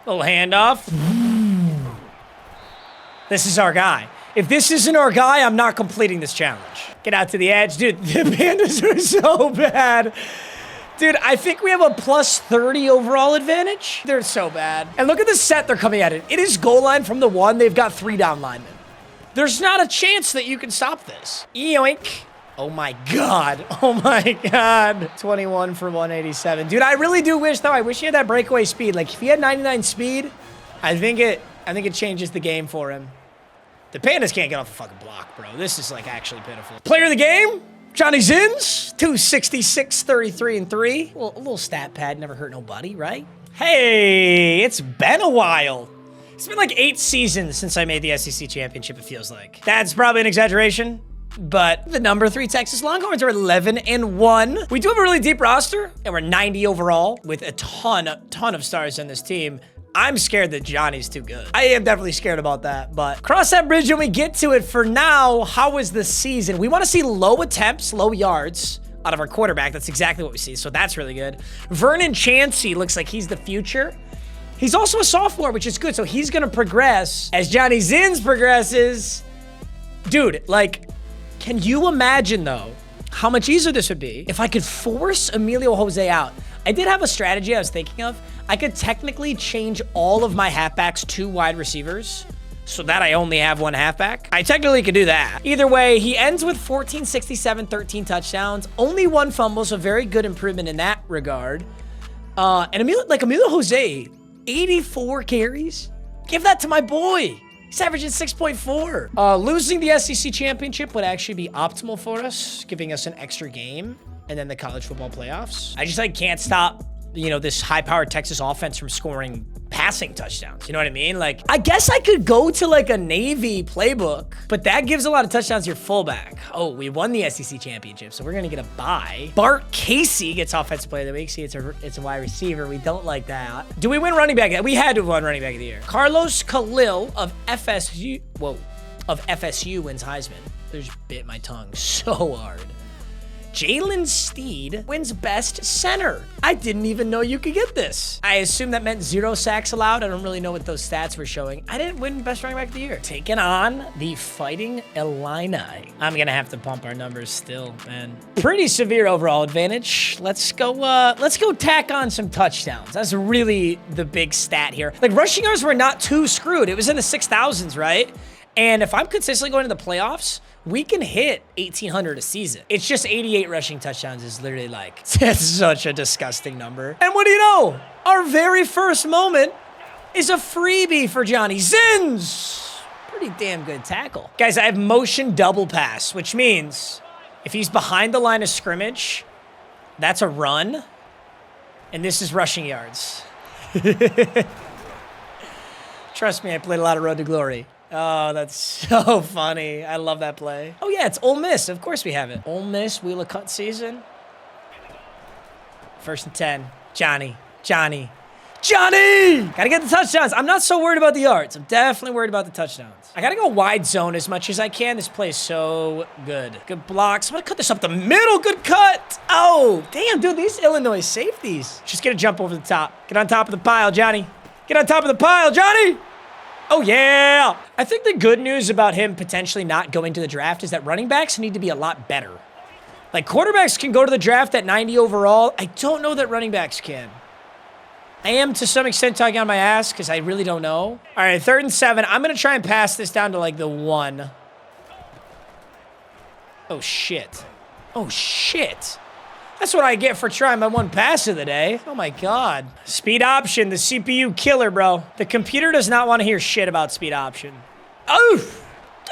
Little handoff. This is our guy. If this isn't our guy, I'm not completing this challenge. Get out to the edge. Dude, the Pandas are so bad. Dude, I think we have a plus 30 overall advantage. They're so bad. And look at the set they're coming at it. It is goal line from the 1. They've got 3 down linemen. There's not a chance that you can stop this. Yoink. Oh my God. 21 for 187. Dude, I really do wish, though, I wish he had that breakaway speed. Like, if he had 99 speed, I think it changes the game for him. The Pandas can't get off the fucking block, bro. This is, like, actually pitiful. Player of the game? Johnny Zins, 266, 33, and 3. A little stat pad, never hurt nobody, right? Hey, it's been a while. It's been like 8 seasons since I made the SEC championship, it feels like. That's probably an exaggeration, but the number 3 Texas Longhorns are 11-1. We do have a really deep roster, and we're 90 overall with a ton of stars on this team. I'm scared that Johnny's too good. I am definitely scared about that, but cross that bridge when we get to it. For now, how was the season? We want to see low attempts, low yards out of our quarterback. That's exactly what we see, so that's really good. Vernon Chancey looks like he's the future. He's also a sophomore, which is good, so he's going to progress as Johnny Zins progresses. Dude, like, Can you imagine, though, how much easier this would be if I could force Emilio Jose out? I did have a strategy I was thinking of. I could technically change all of my halfbacks to wide receivers so that I only have one halfback. I technically could do that. Either way, he ends with 14, 67, 13 touchdowns. Only 1 fumble, so very good improvement in that regard. And Emilio Jose, 84 carries. Give that to my boy. He's averaging 6.4. Losing the SEC championship would actually be optimal for us, giving us an extra game, and then the college football playoffs. I just can't stop, this high-powered Texas offense from scoring passing touchdowns. You know what I mean? I guess I could go to a Navy playbook, but that gives a lot of touchdowns to your fullback. Oh, we won the SEC championship, so we're gonna get a bye. Bart Casey gets offensive player of the week. See, it's a wide receiver. We don't like that. Do we win running back? We had to have won running back of the year. Carlos Khalil of FSU wins Heisman. There's bit my tongue so hard. Jalen Steed wins best center. I didn't even know you could get this. I assume that meant 0 sacks allowed. I don't really know what those stats were showing. I didn't win best running back of the year. Taking on the Fighting Illini. I'm gonna have to pump our numbers still, man. Pretty severe overall advantage. Let's go tack on some touchdowns. That's really the big stat here. Rushing yards were not too screwed. It was in the 6,000s, right? And if I'm consistently going to the playoffs, we can hit 1,800 a season. It's just 88 rushing touchdowns is literally that's such a disgusting number. And what do you know? Our very first moment is a freebie for Johnny Zins. Pretty damn good tackle. Guys, I have motion double pass, which means if he's behind the line of scrimmage, that's a run. And this is rushing yards. Trust me, I played a lot of Road to Glory. Oh, that's so funny. I love that play. Oh, yeah, it's Ole Miss. Of course we have it. Ole Miss Wheel of Cut season. 1st and 10. Johnny. Gotta get the touchdowns. I'm not so worried about the yards. I'm definitely worried about the touchdowns. I gotta go wide zone as much as I can. This play is so good. Good blocks. I'm gonna cut this up the middle. Good cut. Oh, damn, dude, these Illinois safeties. Just gonna jump over the top. Get on top of the pile, Johnny. Get on top of the pile, Johnny. Oh, yeah. I think the good news about him potentially not going to the draft is that running backs need to be a lot better. Quarterbacks can go to the draft at 90 overall. I don't know that running backs can. I am, to some extent, talking on my ass because I really don't know. All right, 3rd and 7. I'm going to try and pass this down to, the 1. Oh, shit. Oh, shit. That's what I get for trying my one pass of the day. Oh, my God. Speed option, the CPU killer, bro. The computer does not want to hear shit about speed option. Oh,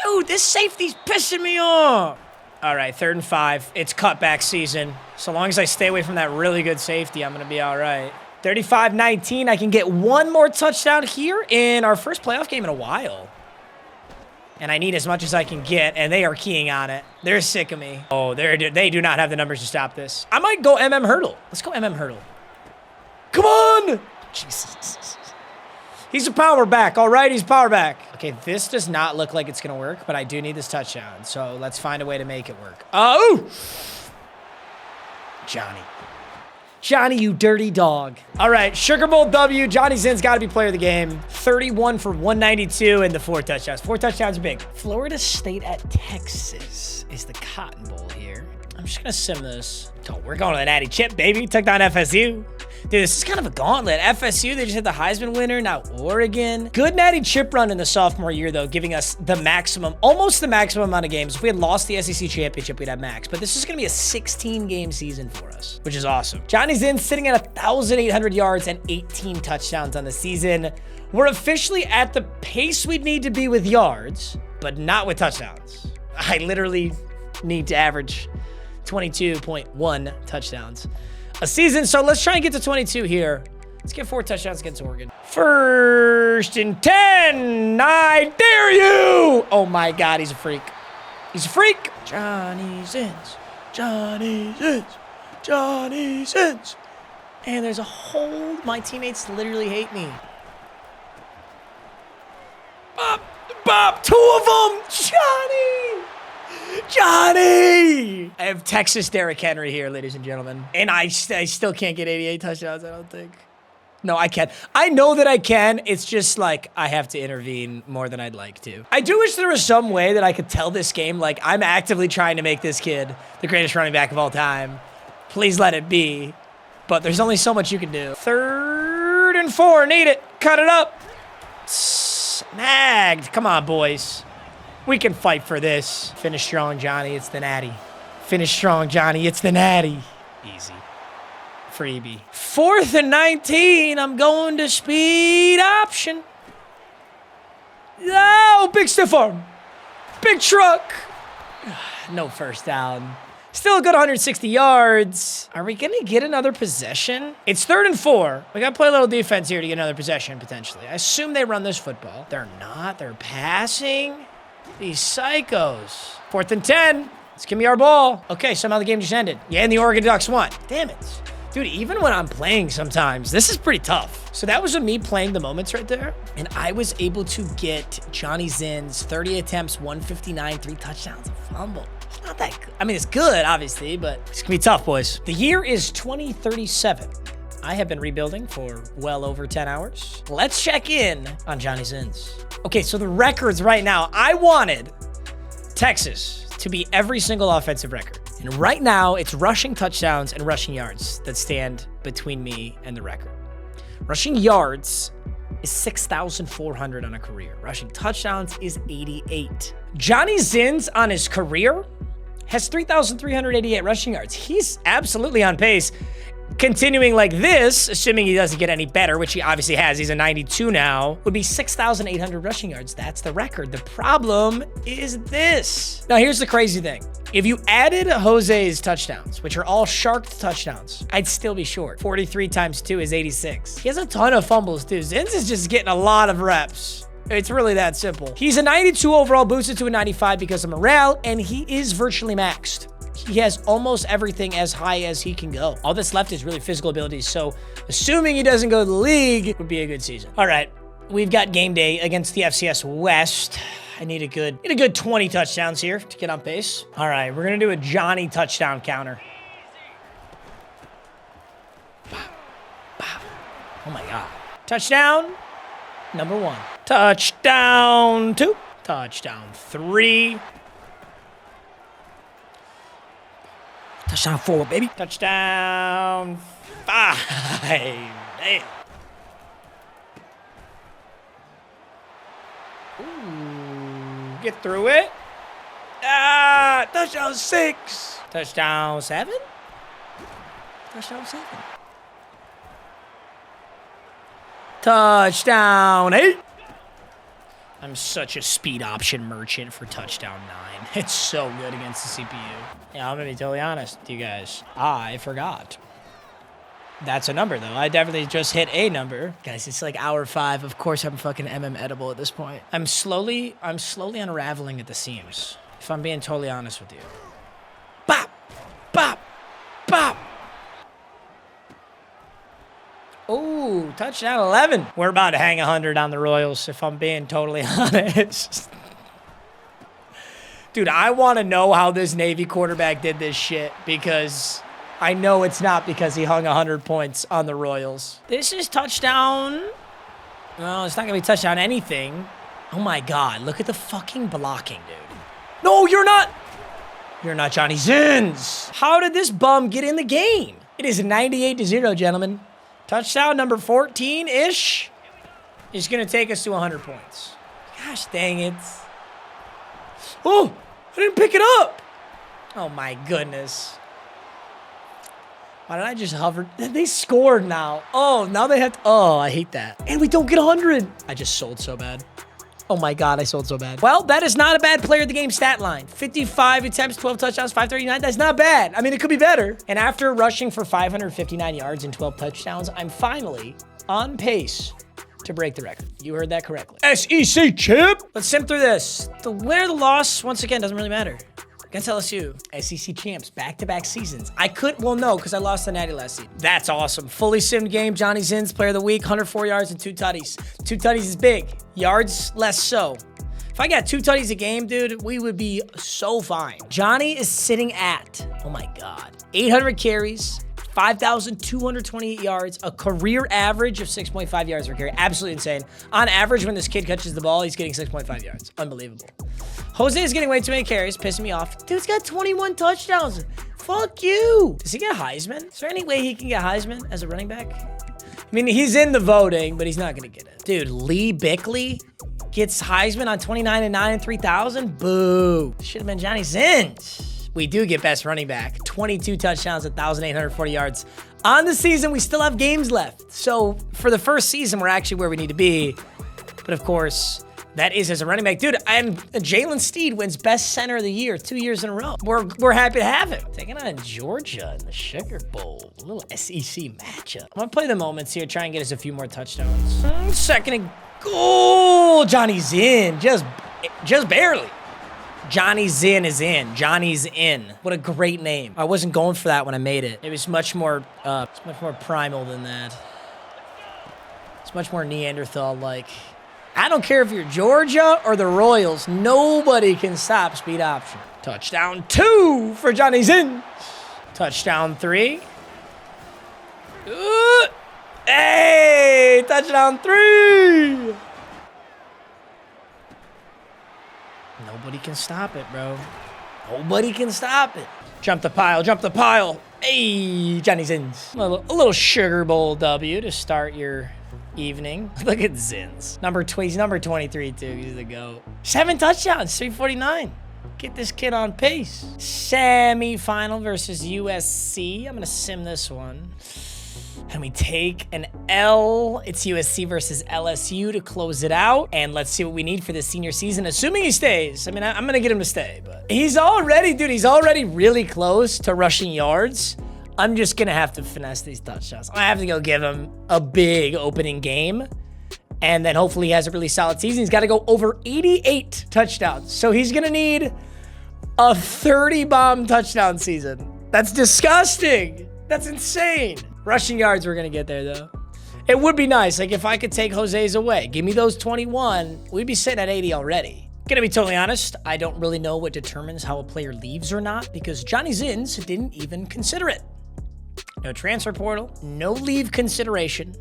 dude, this safety's pissing me off. All right, 3rd and 5. It's cutback season. So long as I stay away from that really good safety, I'm going to be all right. 35-19. I can get one more touchdown here in our first playoff game in a while. And I need as much as I can get, and they are keying on it. They're sick of me. Oh, they do not have the numbers to stop this. I might go Hurdle. Let's go Hurdle. Come on! Jesus. He's a power back, all right? He's power back. Okay, this does not look like it's going to work, but I do need this touchdown, so let's find a way to make it work. Oh! Johnny, you dirty dog. All right, Sugar Bowl W. Johnny Zinn's got to be player of the game. 31 for 192 and the 4 touchdowns. 4 touchdowns are big. Florida State at Texas is the Cotton Bowl here. I'm just going to sim this. Oh, we're going to the Natty Chip, baby. Took down FSU. Dude, this is kind of a gauntlet. FSU, they just hit the Heisman winner. Now Oregon. Good Natty Chip run in the sophomore year, though, giving us the maximum, almost the maximum amount of games. If we had lost the SEC championship, we'd have max. But this is going to be a 16-game season for us, which is awesome. Johnny's in sitting at 1,800 yards and 18 touchdowns on the season. We're officially at the pace we'd need to be with yards, but not with touchdowns. I literally need to average 22.1 touchdowns a season. So let's try and get to 22 here. Let's get 4 touchdowns against Oregon. 1st and 10. I dare you. Oh my God, he's a freak. He's a freak. Johnny Zins. And there's a hold. My teammates literally hate me. Bop. 2 of them. Johnny! I have Texas Derrick Henry here, ladies and gentlemen. And I still can't get 88 touchdowns, I don't think. No, I can. I know that I can. It's just like I have to intervene more than I'd like to. I do wish there was some way that I could tell this game, like, I'm actively trying to make this kid the greatest running back of all time. Please let it be. But there's only so much you can do. 3rd and 4. Need it. Cut it up. Snagged. Come on, boys. We can fight for this. Finish strong, Johnny. It's the natty. Finish strong, Johnny. It's the natty. Easy. Freebie. 4th and 19. I'm going to speed option. Oh, big stiff arm. Big truck. No first down. Still a good 160 yards. Are we going to get another possession? It's 3rd and 4. We got to play a little defense here to get another possession, potentially. I assume they run this football. They're not. They're passing. These psychos. 4th and 10. Let's give me our ball. Okay, somehow the game just ended. Yeah, and the Oregon Ducks won. Damn it. Dude, even when I'm playing sometimes, this is pretty tough. So that was me playing the moments right there. And I was able to get Johnny Zinn's 30 attempts, 159, 3 touchdowns, a fumble. It's not that good. I mean, it's good, obviously, but it's gonna be tough, boys. The year is 2037. I have been rebuilding for well over 10 hours. Let's check in on Johnny Zinn's. Okay, so the records right now, I wanted Texas to be every single offensive record. And right now, it's rushing touchdowns and rushing yards that stand between me and the record. Rushing yards is 6,400 on a career. Rushing touchdowns is 88. Johnny Zinn's on his career has 3,388 rushing yards. He's absolutely on pace. Continuing like this, assuming he doesn't get any better, which he obviously has, he's a 92 now, would be 6,800 rushing yards. That's the record. The problem is this. Now, here's the crazy thing. If you added Jose's touchdowns, which are all sharked touchdowns, I'd still be short. 43 times 2 is 86. He has a ton of fumbles, too. Zinn's is just getting a lot of reps. It's really that simple. He's a 92 overall, boosted to a 95 because of morale, and he is virtually maxed. He has almost everything as high as he can go. All that's left is really physical abilities. So assuming he doesn't go to the league, it would be a good season. All right, we've got game day against the FCS West. I need a good 20 touchdowns here to get on pace. All right, we're gonna do a Johnny touchdown counter. Oh my God. Touchdown, number 1. Touchdown 2. Touchdown 3. Touchdown 4, baby. Touchdown 5. Damn. Ooh, get through it. Touchdown 6. Touchdown 7. Touchdown 7. Touchdown 8. I'm such a speed option merchant for touchdown 9. It's so good against the CPU. Yeah, I'm gonna be totally honest with you guys. I forgot. That's a number, though. I definitely just hit a number. Guys, it's like hour 5. Of course, I'm fucking edible at this point. I'm slowly unraveling at the seams, if I'm being totally honest with you. Bop! Bop! Bop! Ooh, touchdown 11. We're about to hang 100 on the Royals, if I'm being totally honest. Dude, I want to know how this Navy quarterback did this shit, because I know it's not because he hung 100 points on the Royals. This is touchdown. Well, it's not going to be touchdown anything. Oh my God, look at the fucking blocking, dude. No, you're not. You're not Johnny Zinn's. How did this bum get in the game? It is 98-0, gentlemen. Touchdown number 14-ish is going to take us to 100 points. Gosh dang it. Oh, I didn't pick it up. Oh my goodness. Why did I just hover? They scored now. Oh, now they have to. Oh, I hate that. And we don't get 100. I just sold so bad. Oh my God, I sold so bad. Well, that is not a bad player of the game stat line. 55 attempts, 12 touchdowns, 539. That's not bad. I mean, it could be better. And after rushing for 559 yards and 12 touchdowns, I'm finally on pace to break the record. You heard that correctly. SEC champ. Let's sim through this. The winner or the loss, once again, doesn't really matter. Against LSU, SEC champs, back-to-back seasons. Well, no, because I lost the Natty last season. That's awesome. Fully simmed game. Johnny Zinn's player of the week, 104 yards and 2 tutties. 2 tutties is big. Yards, less so. If I got 2 tutties a game, dude, we would be so fine. Johnny is sitting at, oh my God, 800 carries, 5,228 yards, a career average of 6.5 yards per carry. Absolutely insane. On average, when this kid catches the ball, he's getting 6.5 yards. Unbelievable. Jose is getting way too many carries, pissing me off. Dude's got 21 touchdowns. Fuck you. Does he get Heisman? Is there any way he can get Heisman as a running back? I mean, he's in the voting, but he's not going to get it. Dude, Lee Bickley gets Heisman on 29 and 9 and 3,000. Boo. Should have been Johnny Zins. We do get best running back. 22 touchdowns, 1,840 yards. On the season, we still have games left. So for the first season, we're actually where we need to be. But of course, that is as a running back. Dude, Jalen Steed wins best center of the year 2 years in a row. We're happy to have him. Taking on Georgia in the Sugar Bowl. A little SEC matchup. I'm going to play the moments here, try and get us a few more touchdowns. Second and goal. Johnny's in. Just barely. Johnny Zinn is in. Johnny's in. What a great name. I wasn't going for that when I made it. It was much more primal than that. It's much more Neanderthal-like. I don't care if you're Georgia or the Royals. Nobody can stop speed option. Touchdown 2 for Johnny Zinn. Touchdown 3. Hey, touchdown 3. Nobody can stop it, bro. Nobody can stop it. Jump the pile, jump the pile. Hey, Johnny Zins. A little Sugar Bowl W to start your evening. Look at Zins. He's number 23, too. He's the GOAT. 7 touchdowns, 349. Get this kid on pace. Semi-final versus USC. I'm going to sim this one. And we take an L. It's USC versus LSU to close it out. And let's see what we need for this senior season, assuming he stays. I mean, I'm going to get him to stay, but he's already really close to rushing yards. I'm just going to have to finesse these touchdowns. I have to go give him a big opening game. And then hopefully he has a really solid season. He's got to go over 88 touchdowns. So he's going to need a 30-bomb touchdown season. That's disgusting. That's insane. Rushing yards, we're going to get there, though. It would be nice. Like, if I could take Jose's away, give me those 21, we'd be sitting at 80 already. Gonna be totally honest, I don't really know what determines how a player leaves or not, because Johnny Zins didn't even consider it. No transfer portal, no leave consideration.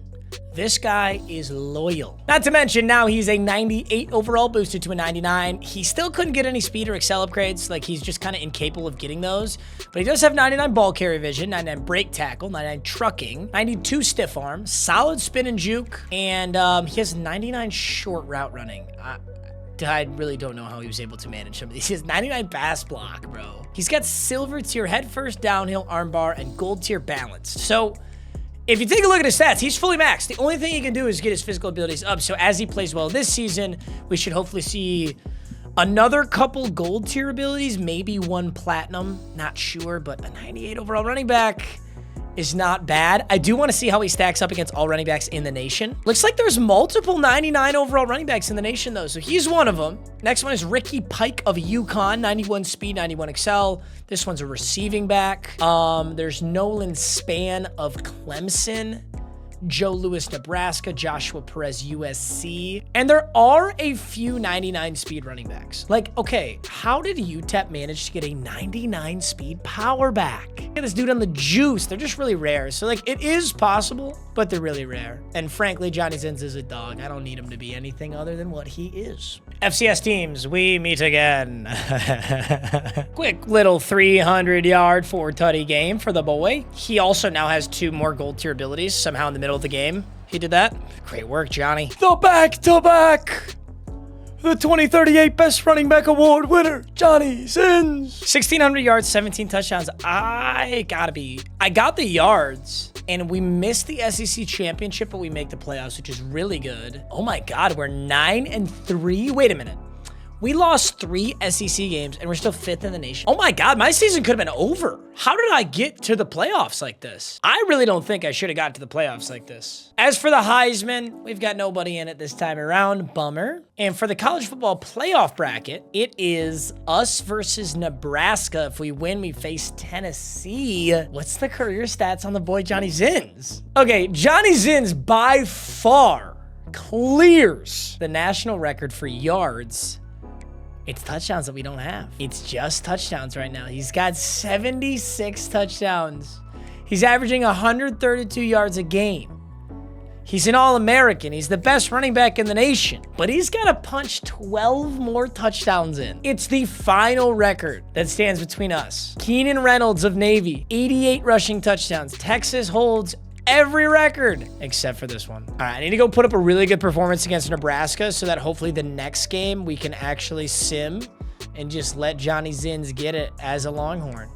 This guy is loyal. Not to mention, now he's a 98 overall boosted to a 99. He still couldn't get any speed or excel upgrades. Like, he's just kind of incapable of getting those. But he does have 99 ball carry vision, 99 break tackle, 99 trucking, 92 stiff arm, solid spin and juke, and he has 99 short route running. I really don't know how he was able to manage some of these. He has 99 pass block, bro. He's got silver tier head first downhill armbar and gold tier balance. So if you take a look at his stats, he's fully maxed. The only thing he can do is get his physical abilities up. So as he plays well this season, we should hopefully see another couple gold tier abilities, maybe one platinum, not sure, but a 98 overall running back is not bad. I do want to see how he stacks up against all running backs in the nation. Looks like there's multiple 99 overall running backs in the nation, though, so he's one of them. Next one is Ricky Pike of UConn, 91 speed, 91 excel. This one's a receiving back. There's Nolan Span of Clemson, Joe Lewis, Nebraska, Joshua Perez, USC. And there are a few 99 speed running backs. Like, okay, how did UTEP manage to get a 99 speed power back? Look at this dude on the juice. They're just really rare. So, like, it is possible, but they're really rare. And frankly, Johnny Zins is a dog. I don't need him to be anything other than what he is. FCS teams, we meet again. Quick little 300-yard 4-tutty game for the boy. He also now has 2 more gold tier abilities somehow in the middle of the game. He did that. Great work, Johnny. The back-to-back. The 2038 Best Running Back Award winner, Johnny Zins. 1,600 yards, 17 touchdowns. I got the yards. And we missed the SEC championship, but we make the playoffs, which is really good. Oh my God, we're 9-3. Wait a minute. We lost 3 SEC games, and we're still 5th in the nation. Oh my God, my season could have been over. How did I get to the playoffs like this? I really don't think I should have got to the playoffs like this. As for the Heisman, we've got nobody in it this time around. Bummer. And for the college football playoff bracket, it is us versus Nebraska. If we win, we face Tennessee. What's the career stats on the boy Johnny Zins? Okay, Johnny Zins by far clears the national record for yards. It's touchdowns that we don't have. It's just touchdowns right now. He's got 76 touchdowns. He's averaging 132 yards a game. He's an All-American. He's the best running back in the nation. But he's got to punch 12 more touchdowns in. It's the final record that stands between us. Keenan Reynolds of Navy, 88 rushing touchdowns. Texas holds every record except for this one. All right, I need to go put up a really good performance against Nebraska so that hopefully the next game we can actually sim and just let Johnny Zins get it as a Longhorn.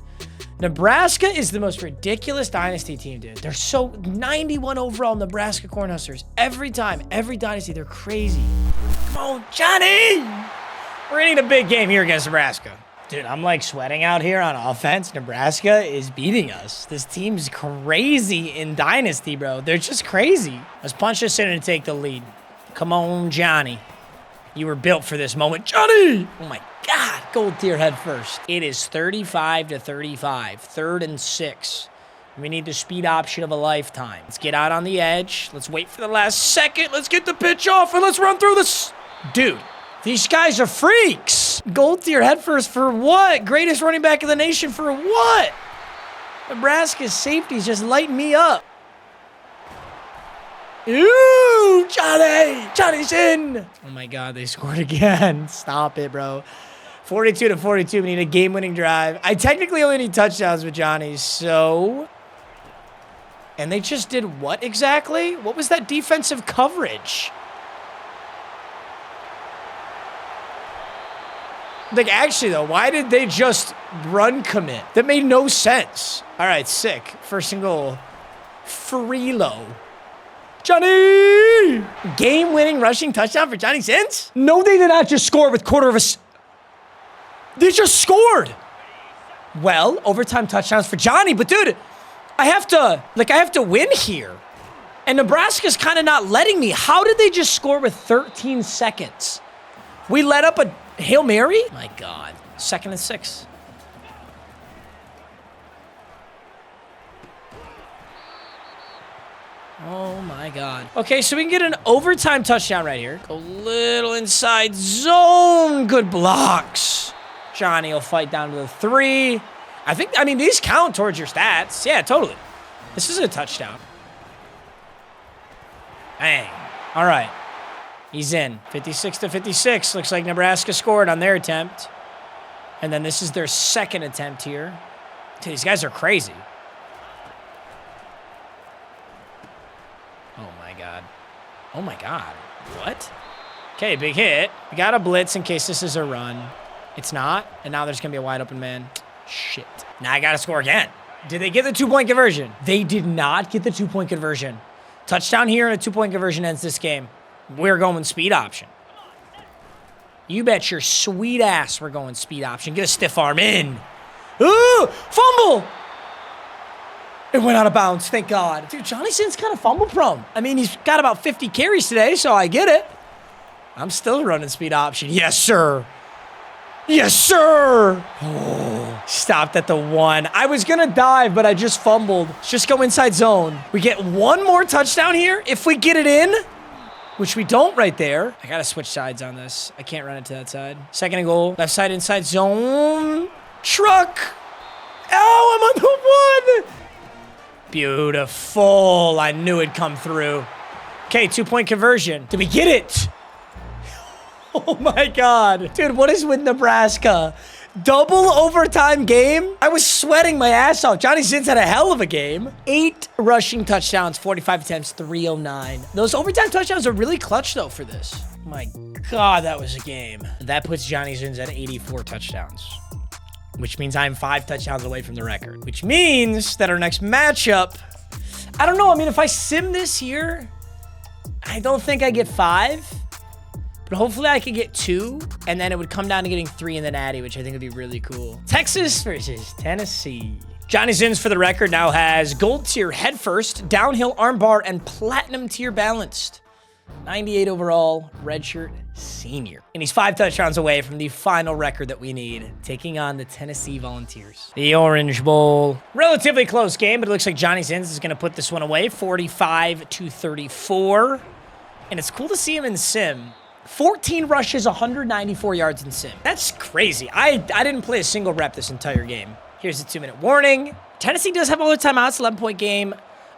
Nebraska is the most ridiculous dynasty team, dude. They're so 91 overall Nebraska Cornhuskers. Every time, every dynasty, they're crazy. Come on, Johnny! We're gonna need a big game here against Nebraska. Dude, I'm like sweating out here on offense. Nebraska is beating us. This team's crazy in dynasty, bro. They're just crazy. Let's punch this in and take the lead. Come on, Johnny. You were built for this moment. Johnny! Oh my God, gold tier head first. It is 35-35, 3rd and 6. We need the speed option of a lifetime. Let's get out on the edge. Let's wait for the last second. Let's get the pitch off and let's run through this. Dude, these guys are freaks. Gold tier head first for what? Greatest running back in the nation for what? Nebraska's safety's just lighting me up. Ooh, Johnny! Johnny's in! Oh my God, they scored again. Stop it, bro. 42-42, we need a game-winning drive. I technically only need touchdowns with Johnny, so... And they just did what exactly? What was that defensive coverage? Like, actually, though, why did they just run commit? That made no sense. All right, sick. First and goal. Freelo. Johnny! Game-winning rushing touchdown for Johnny Sins? No, they did not just score with quarter of a... They just scored! Well, overtime touchdowns for Johnny, but dude, I have to win here. And Nebraska's kind of not letting me. How did they just score with 13 seconds? We let up a Hail Mary? My God. 2nd and 6. Oh my God. Okay, so we can get an overtime touchdown right here. Go little inside zone. Good blocks. Johnny will fight down to the 3. I mean, these count towards your stats. Yeah, totally. This is a touchdown. Bang. All right. He's in. 56-56. Looks like Nebraska scored on their attempt. And then this is their 2nd attempt here. Dude, these guys are crazy. Oh my God. What? Okay, big hit. We got a blitz in case this is a run. It's not. And now there's going to be a wide open man. Shit. Now I got to score again. Did they get the 2-point conversion? They did not get the 2-point conversion. Touchdown here and a 2-point conversion ends this game. We're going speed option. You bet your sweet ass we're going speed option. Get a stiff arm in. Ooh, fumble. It went out of bounds, thank God. Dude, Johnny Sins kind of fumble prone. I mean, he's got about 50 carries today, so I get it. I'm still running speed option. Yes, sir. Yes, sir. Oh, stopped at the 1. I was going to dive, but I just fumbled. Let's just go inside zone. We get one more touchdown here. If we get it in, which we don't right there. I got to switch sides on this. I can't run it to that side. 2nd and goal. Left side inside zone. Truck. Oh, I'm on the 1. Beautiful. I knew it'd come through. Okay, 2-point conversion. Did we get it? Oh my God. Dude, what is with Nebraska? Double overtime game? I was sweating my ass off. Johnny Sins had a hell of a game. 8 rushing touchdowns, 45 attempts, 309. Those overtime touchdowns are really clutch though for this. My God, that was a game. That puts Johnny Sins at 84 touchdowns. Which means I'm 5 touchdowns away from the record. Which means that our next matchup, I don't know. I mean, if I sim this here, I don't think I get 5. But hopefully I could get 2. And then it would come down to getting 3 in the natty, which I think would be really cool. Texas versus Tennessee. Johnny Zins, for the record, now has gold tier head first, downhill armbar, and platinum tier balanced. 98 overall, redshirt senior. And he's 5 touchdowns away from the final record that we need, taking on the Tennessee Volunteers. The Orange Bowl. Relatively close game, but it looks like Johnny Sins is going to put this one away, 45-34. And it's cool to see him in sim. 14 rushes, 194 yards in sim. That's crazy. I didn't play a single rep this entire game. Here's a 2-minute warning. Tennessee does have all their timeouts, 11-point game.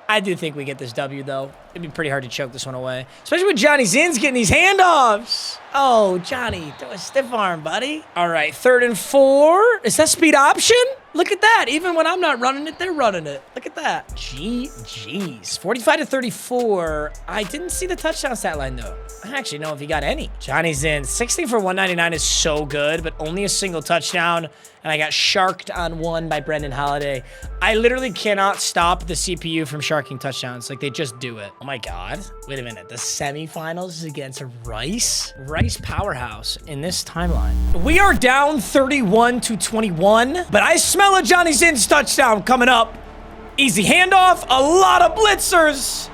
I do think we get this W, though. It'd be pretty hard to choke this one away. Especially with Johnny Zinn's getting these handoffs. Oh, Johnny, throw a stiff arm, buddy. All right, 3rd and 4. Is that speed option? Look at that. Even when I'm not running it, they're running it. Look at that. GG's. 45-34. I didn't see the touchdown stat line, though. I don't actually know if he got any. Johnny Zinn, 16 for 199 is so good, but only a single touchdown. And I got sharked on one by Brendan Holiday. I literally cannot stop the CPU from sharking touchdowns. Like, they just do it. Oh, my God. Wait a minute. The semifinals is against Rice? Rice powerhouse in this timeline. We are down 31-21, but I smell a Johnny Zinn's touchdown coming up. Easy handoff. A lot of blitzers.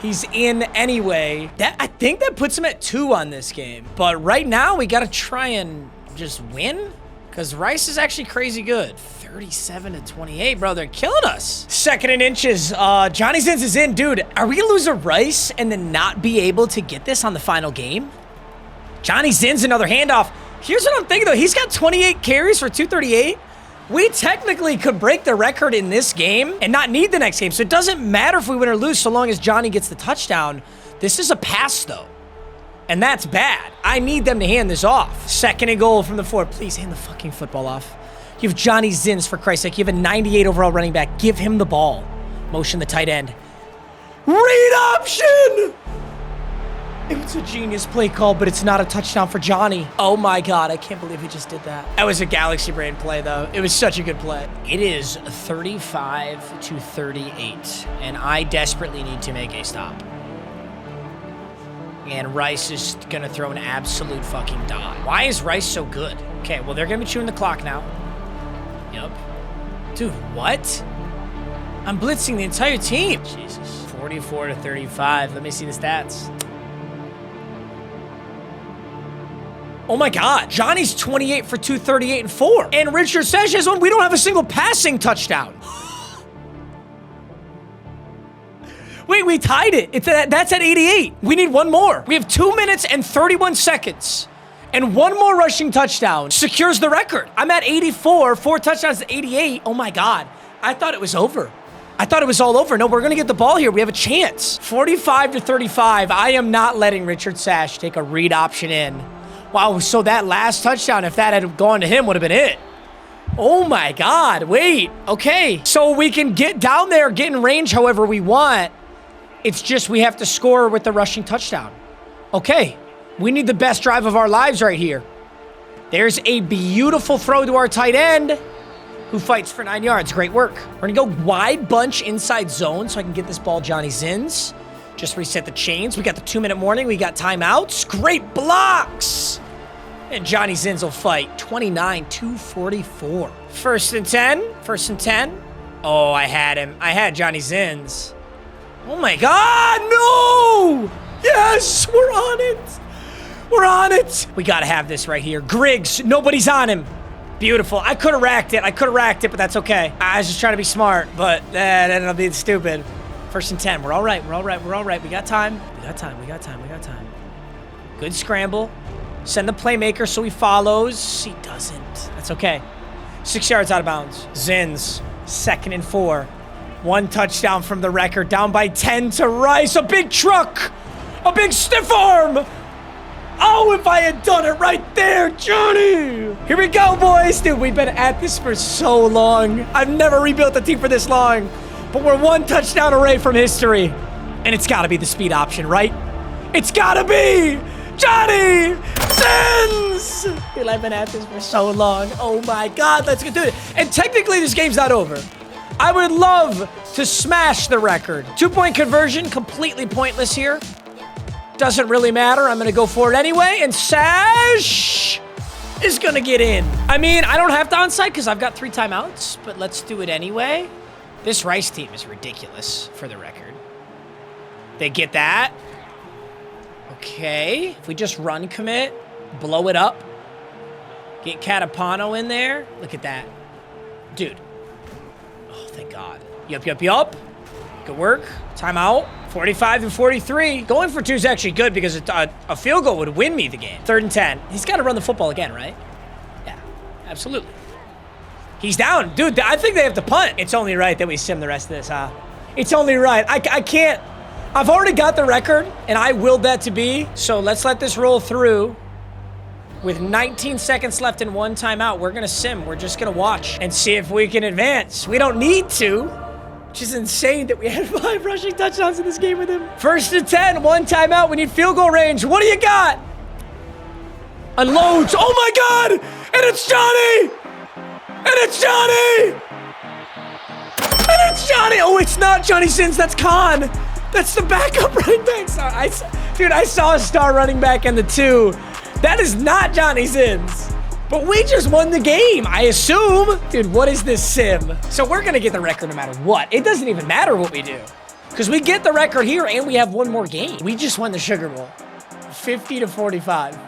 He's in anyway. I think that puts him at 2 on this game. But right now, we got to try and just win. Because Rice is actually crazy good. 37-28, bro. They're killing us. 2nd and inches. Johnny Zins is in. Dude, are we going to lose a Rice and then not be able to get this on the final game? Johnny Zins, another handoff. Here's what I'm thinking, though. He's got 28 carries for 238. We technically could break the record in this game and not need the next game. So it doesn't matter if we win or lose so long as Johnny gets the touchdown. This is a pass, though. And that's bad. I need them to hand this off. 2nd and goal from the 4. Please hand the fucking football off. You have Johnny Zins, for Christ's sake. You have a 98 overall running back. Give him the ball. Motion the tight end. Read option! It was a genius play call, but it's not a touchdown for Johnny. Oh my God, I can't believe he just did that. That was a Galaxy Brain play, though. It was such a good play. It is 35-38, and I desperately need to make a stop. And Rice is going to throw an absolute fucking dot. Why is Rice so good? Okay, well, they're going to be chewing the clock now. Yep. Dude, what? I'm blitzing the entire team. Jesus. 44-35. Let me see the stats. Oh my God. Johnny's 28 for 238 and 4. And Richard Sanchez one. We don't have a single passing touchdown. Wait, we tied it. That's at 88. We need one more. We have 2 minutes and 31 seconds. And one more rushing touchdown secures the record. I'm at 84. 4 touchdowns at 88. Oh my God. I thought it was over. I thought it was all over. No, we're going to get the ball here. We have a chance. 45-35. I am not letting Richard Sash take a read option in. Wow, so that last touchdown, if that had gone to him, would have been it. Oh my God. Wait. Okay. So we can get down there, get in range however we want. It's just we have to score with the rushing touchdown. Okay. We need the best drive of our lives right here. There's a beautiful throw to our tight end who fights for 9 yards. Great work. We're going to go wide bunch inside zone so I can get this ball Johnny Zins. Just reset the chains. We got the 2-minute warning. We got timeouts. Great blocks. And Johnny Zins will fight. 29-44. 1st and 10. 1st and 10. Oh, I had him. I had Johnny Zins. Oh my God, no! Yes, we're on it. We're on it. We got to have this right here. Griggs, nobody's on him. Beautiful. I could have racked it. But that's okay. I was just trying to be smart, but that ended up being stupid. 1st and 10. We're all right. We're all right. We're all right. We got time. We got time. We got time. We got time. Good scramble. Send the playmaker so he follows. He doesn't. That's okay. 6 yards out of bounds. Zins, 2nd and 4. 1 touchdown from the record. Down by 10 to Rice. A big truck. A big stiff arm. Oh, if I had done it right there, Johnny. Here we go, boys. Dude, we've been at this for so long. I've never rebuilt a team for this long. But we're 1 touchdown away from history. And it's got to be the speed option, right? It's got to be Johnny Zins. Dude, I've been at this for so long. Oh, my God. Let's get to it. And technically, this game's not over. I would love to smash the record. 2-point conversion, completely pointless here. Doesn't really matter. I'm going to go for it anyway. And Sash is going to get in. I mean, I don't have to onside because I've got 3 timeouts, but let's do it anyway. This Rice team is ridiculous for the record. They get that. Okay. If we just run commit, blow it up, get Catapano in there. Look at that. Dude. Oh, thank God. Yup. Good work. Timeout. 45-43. Going for 2 is actually good because a field goal would win me the game. 3rd and 10. He's got to run the football again, right? Yeah, absolutely. He's down. Dude, I think they have to punt. It's only right that we sim the rest of this, huh? It's only right. I can't. I've already got the record, and I willed that to be. So let's let this roll through. With 19 seconds left and 1 timeout, we're going to sim. We're just going to watch and see if we can advance. We don't need to, which is insane that we had 5 rushing touchdowns in this game with him. 1st and 10, 1 timeout. We need field goal range. What do you got? Unloads. Oh, my God. And it's Johnny. And it's Johnny. And it's Johnny. Oh, it's not Johnny Sins. That's Khan. That's the backup running back. Sorry, dude, I saw a star running back in the 2. That is not Johnny Sins. But we just won the game, I assume. Dude, what is this sim? So we're going to get the record no matter what. It doesn't even matter what we do. Because we get the record here and we have 1 more game. We just won the Sugar Bowl. 50-45.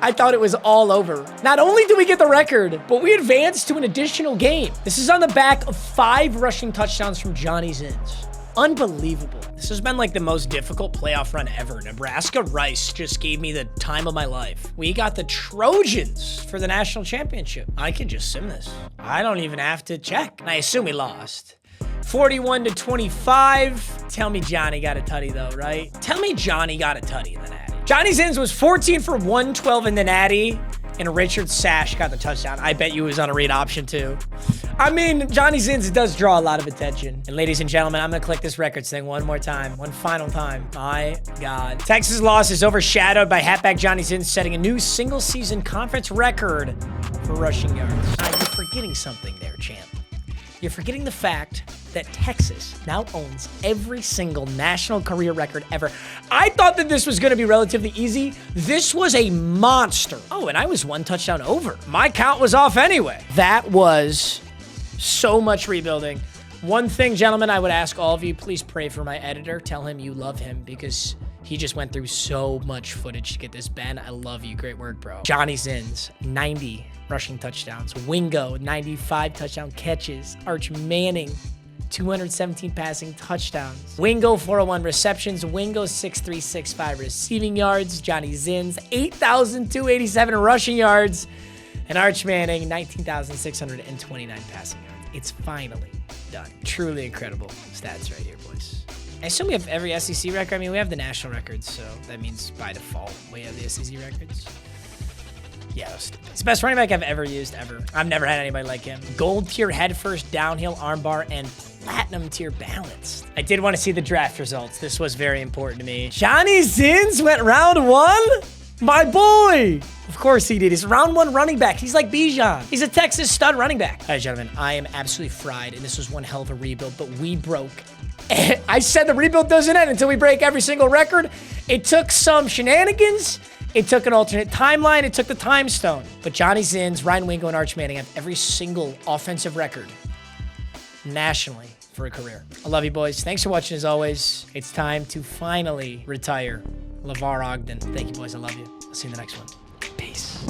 I thought it was all over. Not only did we get the record, but we advanced to an additional game. This is on the back of 5 rushing touchdowns from Johnny Sins. Unbelievable. This has been like the most difficult playoff run ever. Nebraska Rice just gave me the time of my life. We got the Trojans for the national championship. I can just sim this. I don't even have to check. And I assume we lost. 41-25. Tell me Johnny got a tutty though, right? Tell me Johnny got a tutty in the natty. Johnny Sins was 14 for 112 in the natty. And Richard Sash got the touchdown. I bet you was on a read option too. I mean, Johnny Sins does draw a lot of attention. And ladies and gentlemen, I'm gonna click this records thing one more time. One final time. My God. Texas' loss is overshadowed by halfback Johnny Sins setting a new single season conference record for rushing yards. You're forgetting something there, champ. You're forgetting the fact that Texas now owns every single national career record ever. I thought that this was going to be relatively easy. This was a monster. Oh, and I was 1 touchdown over. My count was off anyway. That was so much rebuilding. One thing, gentlemen, I would ask all of you, please pray for my editor. Tell him you love him because he just went through so much footage to get this. Ben, I love you. Great work, bro. Johnny Sins, 90 rushing touchdowns. Wingo, 95 touchdown catches. Arch Manning, 217 passing touchdowns. Wingo, 401 receptions. Wingo, 6.365 receiving yards. Johnny Sins, 8,287 rushing yards. And Arch Manning, 19,629 passing yards. It's finally done. Truly incredible stats right here, boys. I assume we have every SEC record. I mean, we have the national records, so that means by default we have the SEC records. Yeah, it's the best running back I've ever used, ever. I've never had anybody like him. Gold tier head first, downhill armbar, and platinum tier balance. I did want to see the draft results. This was very important to me. Johnny Sins went round 1? My boy! Of course he did. He's round 1 running back. He's like Bijan. He's a Texas stud running back. All right, gentlemen, I am absolutely fried, and this was one hell of a rebuild, but we broke. I said the rebuild doesn't end until we break every single record. It took some shenanigans. It took an alternate timeline. It took the time stone. But Johnny Sins, Ryan Wingo, and Arch Manning have every single offensive record nationally for a career. I love you, boys. Thanks for watching, as always. It's time to finally retire LeVar Ogden. Thank you, boys. I love you. I'll see you in the next one. Peace.